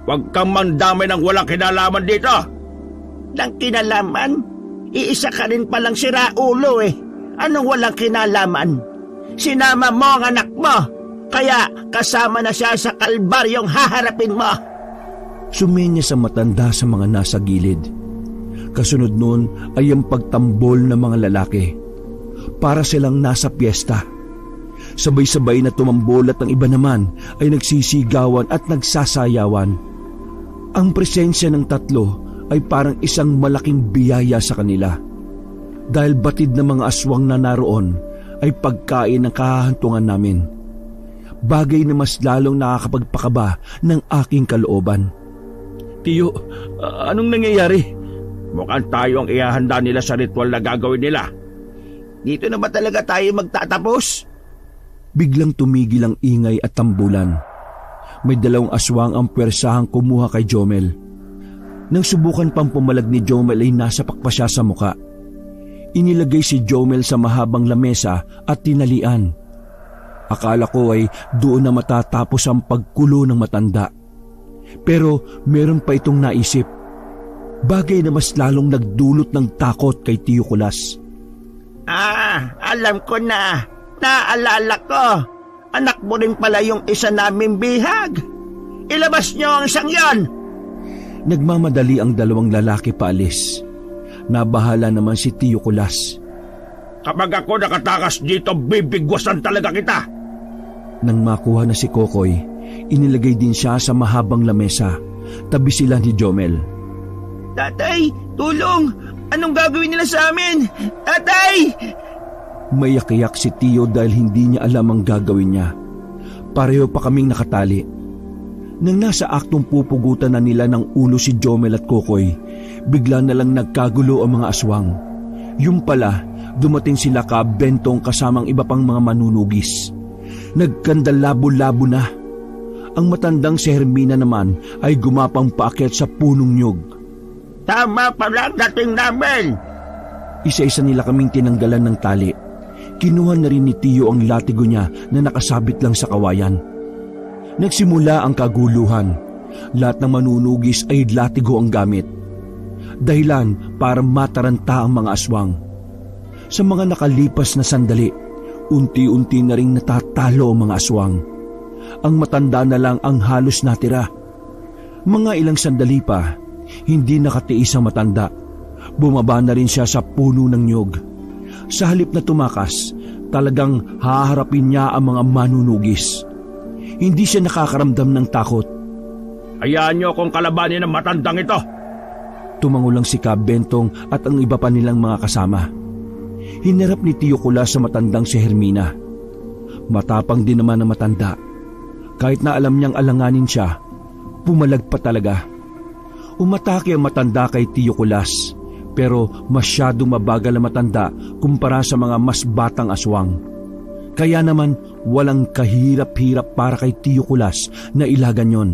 Huwag kang mandamay ng walang kinalaman dito. Nang kinalaman? Iisa ka rin palang siraulo Anong walang kinalaman? Sinama mo ang anak mo, kaya kasama na siya sa kalbaryong haharapin mo. Sumenya sa matanda sa mga nasa gilid. Kasunod nun ay ang pagtambol ng mga lalaki. Para silang nasa piyesta. Sabay-sabay na tumambol at ang iba naman ay nagsisigawan at nagsasayawan. Ang presensya ng tatlo ay parang isang malaking biyaya sa kanila. Dahil batid ng mga aswang na naroon ay pagkain ng kahahantungan namin. Bagay na mas lalong nakakapagpakaba ng aking kalooban. Tiyo, anong nangyayari? Mukhang tayo ang ihahanda nila sa ritual na gagawin nila. Dito na ba talaga tayo magtatapos? Biglang tumigil ang ingay at tambulan. May 2 aswang ang pwersahang kumuha kay Jomel. Nang subukan pang pumalag ni Jomel ay nasapak pa siya sa muka. Inilagay si Jomel sa mahabang lamesa at tinalian. Akala ko ay doon na matatapos ang pagkulo ng matanda. Pero meron pa itong naisip. Bagay na mas lalong nagdulot ng takot kay Tiyo Kulas. Alam ko na. Naalala ko. Anak mo rin pala yung isa naming bihag. Ilabas niyo ang isang yon. Nagmamadali ang 2 lalaki paalis. Nabahala naman si Tiyo Kulas. Kapag ako nakatakas dito, bibigwasan talaga kita. Nang makuha na si Kokoy, inilagay din siya sa mahabang lamesa. Tabi sila ni Jomel. Tatay, tulong! Anong gagawin nila sa amin? Tatay! Mayak-iyak si Tiyo dahil hindi niya alam ang gagawin niya. Pareho pa kaming nakatali. Nang nasa aktong pupugutan na nila ng ulo si Jomel at Kokoy, bigla na lang nagkagulo ang mga aswang. Yung pala, dumating sila ka Bentong kasamang iba pang mga manunugis. Nagkandalabo-labo na. Ang matandang si Hermina naman ay gumapang paakyat sa punong nyug. Tama pala ang dating namin. Isa-isa nila kaming tinanggalan ng tali. Kinuha na rin ni Tiyo ang latigo niya na nakasabit lang sa kawayan. Nagsimula ang kaguluhan. Lahat ng manunugis ay latigo ang gamit. Dahilan para mataranta ang mga aswang. Sa mga nakalipas na sandali, unti-unti na ring natatalo ang mga aswang. Ang matanda na lang ang halos natira. Mga ilang sandali pa, hindi nakatiis ang matanda. Bumaba na rin siya sa puno ng nyug. Sa halip na tumakas, talagang haharapin niya ang mga manunugis. Hindi siya nakakaramdam ng takot. Hayaan niyo akong kalabanin ng matandang ito. Tumango lang si Bentong at ang iba pa nilang mga kasama. Hinarap ni Tiyo Kulas sa matandang si Hermina. Matapang din naman ang matanda. Kahit na alam niyang alanganin siya, pumalag pa talaga. Umatake ang matanda kay Tiyo Kulas, pero masyadong mabagal ang matanda kumpara sa mga mas batang aswang. Kaya naman walang kahirap-hirap para kay Tiyo Kulas na ilagan yon.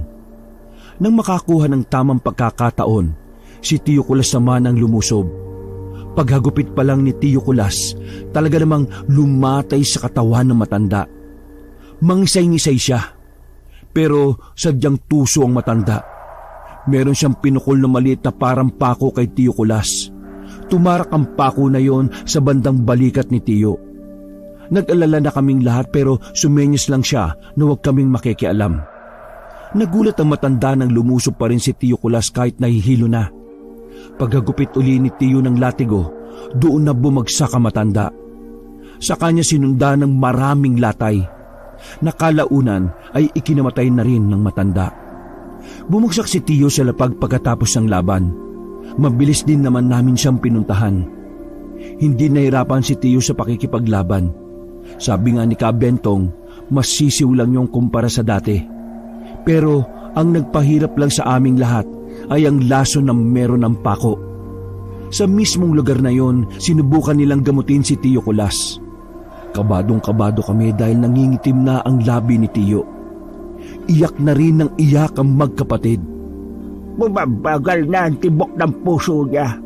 Nang makakuha ng tamang pagkakataon, si Tiyo Kulas naman ang lumusob. Paghagupit pa lang ni Tiyo Kulas, talaga namang lumatay sa katawan ng matanda. Mangisay-ngisay siya, pero sadyang tuso ang matanda. Meron siyang pinukol na maliit na parang pako kay Tiyo Kulas. Tumarak ang pako na yon sa bandang balikat ni Tiyo. Nag-alala na kaming lahat pero sumenyos lang siya na huwag kaming makikialam. Nagulat ang matanda nang lumusob pa rin si Tiyo Kulas kahit nahihilo na. Paghagupit uli ni Tiyo ng latigo, doon na bumagsak ang matanda. Sa kanya sinundan ng maraming latay. Nakalaunan ay ikinamatay na rin ng matanda. Bumagsak si Tiyo sa lapag pagkatapos ng laban. Mabilis din naman namin siyang pinuntahan. Hindi nahirapan si Tiyo sa pakikipaglaban. Sabi nga ni Bentong, mas sisiw lang yung kumpara sa dati. Pero ang nagpahirap lang sa aming lahat ay ang laso na meron ng pako. Sa mismong lugar na yon, sinubukan nilang gamutin si Tiyo Kulas. Kabadong-kabado kami dahil nangingitim na ang labi ni Tiyo. Iyak na rin ng iyak ang magkapatid. Bumabagal na ang tibok ng puso niya.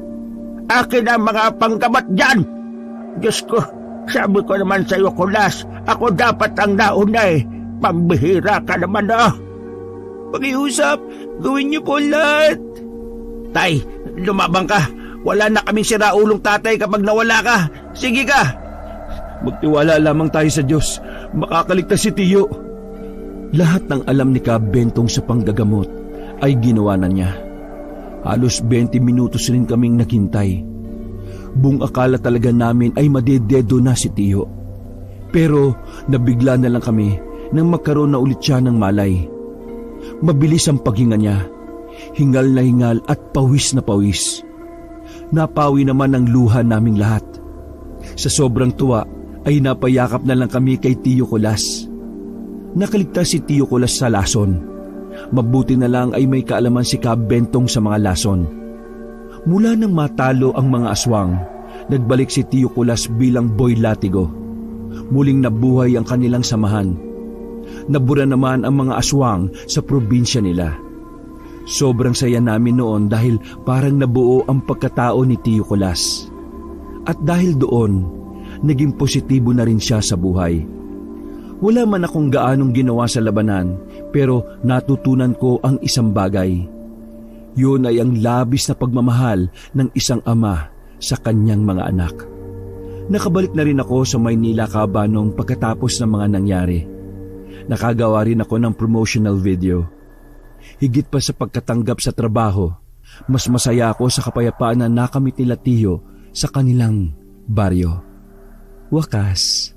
Akin ang mga panggamat dyan. Diyos ko, sabi ko naman sa iyo, Kulas, ako dapat ang nauna eh. Pambihira ka naman ah. Pakiusap, gawin niyo po lahat. Tay, lumabang ka. Wala na kaming siraulong tatay kapag nawala ka. Sige ka. Magtiwala lamang tayo sa Diyos. Makakaligtas si Tiyo. Lahat ng alam ni Bentong sa panggagamot ay ginawa na niya. Halos 20 minutos rin kaming naghintay. Buong akala talaga namin ay madededo na si Tiyo. Pero nabigla na lang kami nang magkaroon na ulit siya ng malay. Mabilis ang paghinga niya, hingal na hingal at pawis na pawis. Napawi naman ang luha naming lahat. Sa sobrang tuwa ay napayakap na lang kami kay Tiyo Kulas. Nakaligtas si Tiyo Kulas sa lason. Mabuti na lang ay may kaalaman si Kab Bentong sa mga lason. Mula nang matalo ang mga aswang, nagbalik si Tiyo Kulas bilang boy latigo. Muling nabuhay ang kanilang samahan. Nabura naman ang mga aswang sa probinsya nila. Sobrang saya namin noon dahil parang nabuo ang pagkatao ni Tiyo Kulas. At dahil doon, naging positibo na rin siya sa buhay. Wala man akong gaanong ginawa sa labanan, pero natutunan ko ang isang bagay. Yun ay ang labis na pagmamahal ng isang ama sa kanyang mga anak. Nakabalik na rin ako sa Maynila Kabanong pagkatapos ng mga nangyari. Nakagawa rin ako ng promotional video. Higit pa sa pagkatanggap sa trabaho, mas masaya ako sa kapayapaan na nakamit nila Tiyo sa kanilang baryo. Wakas.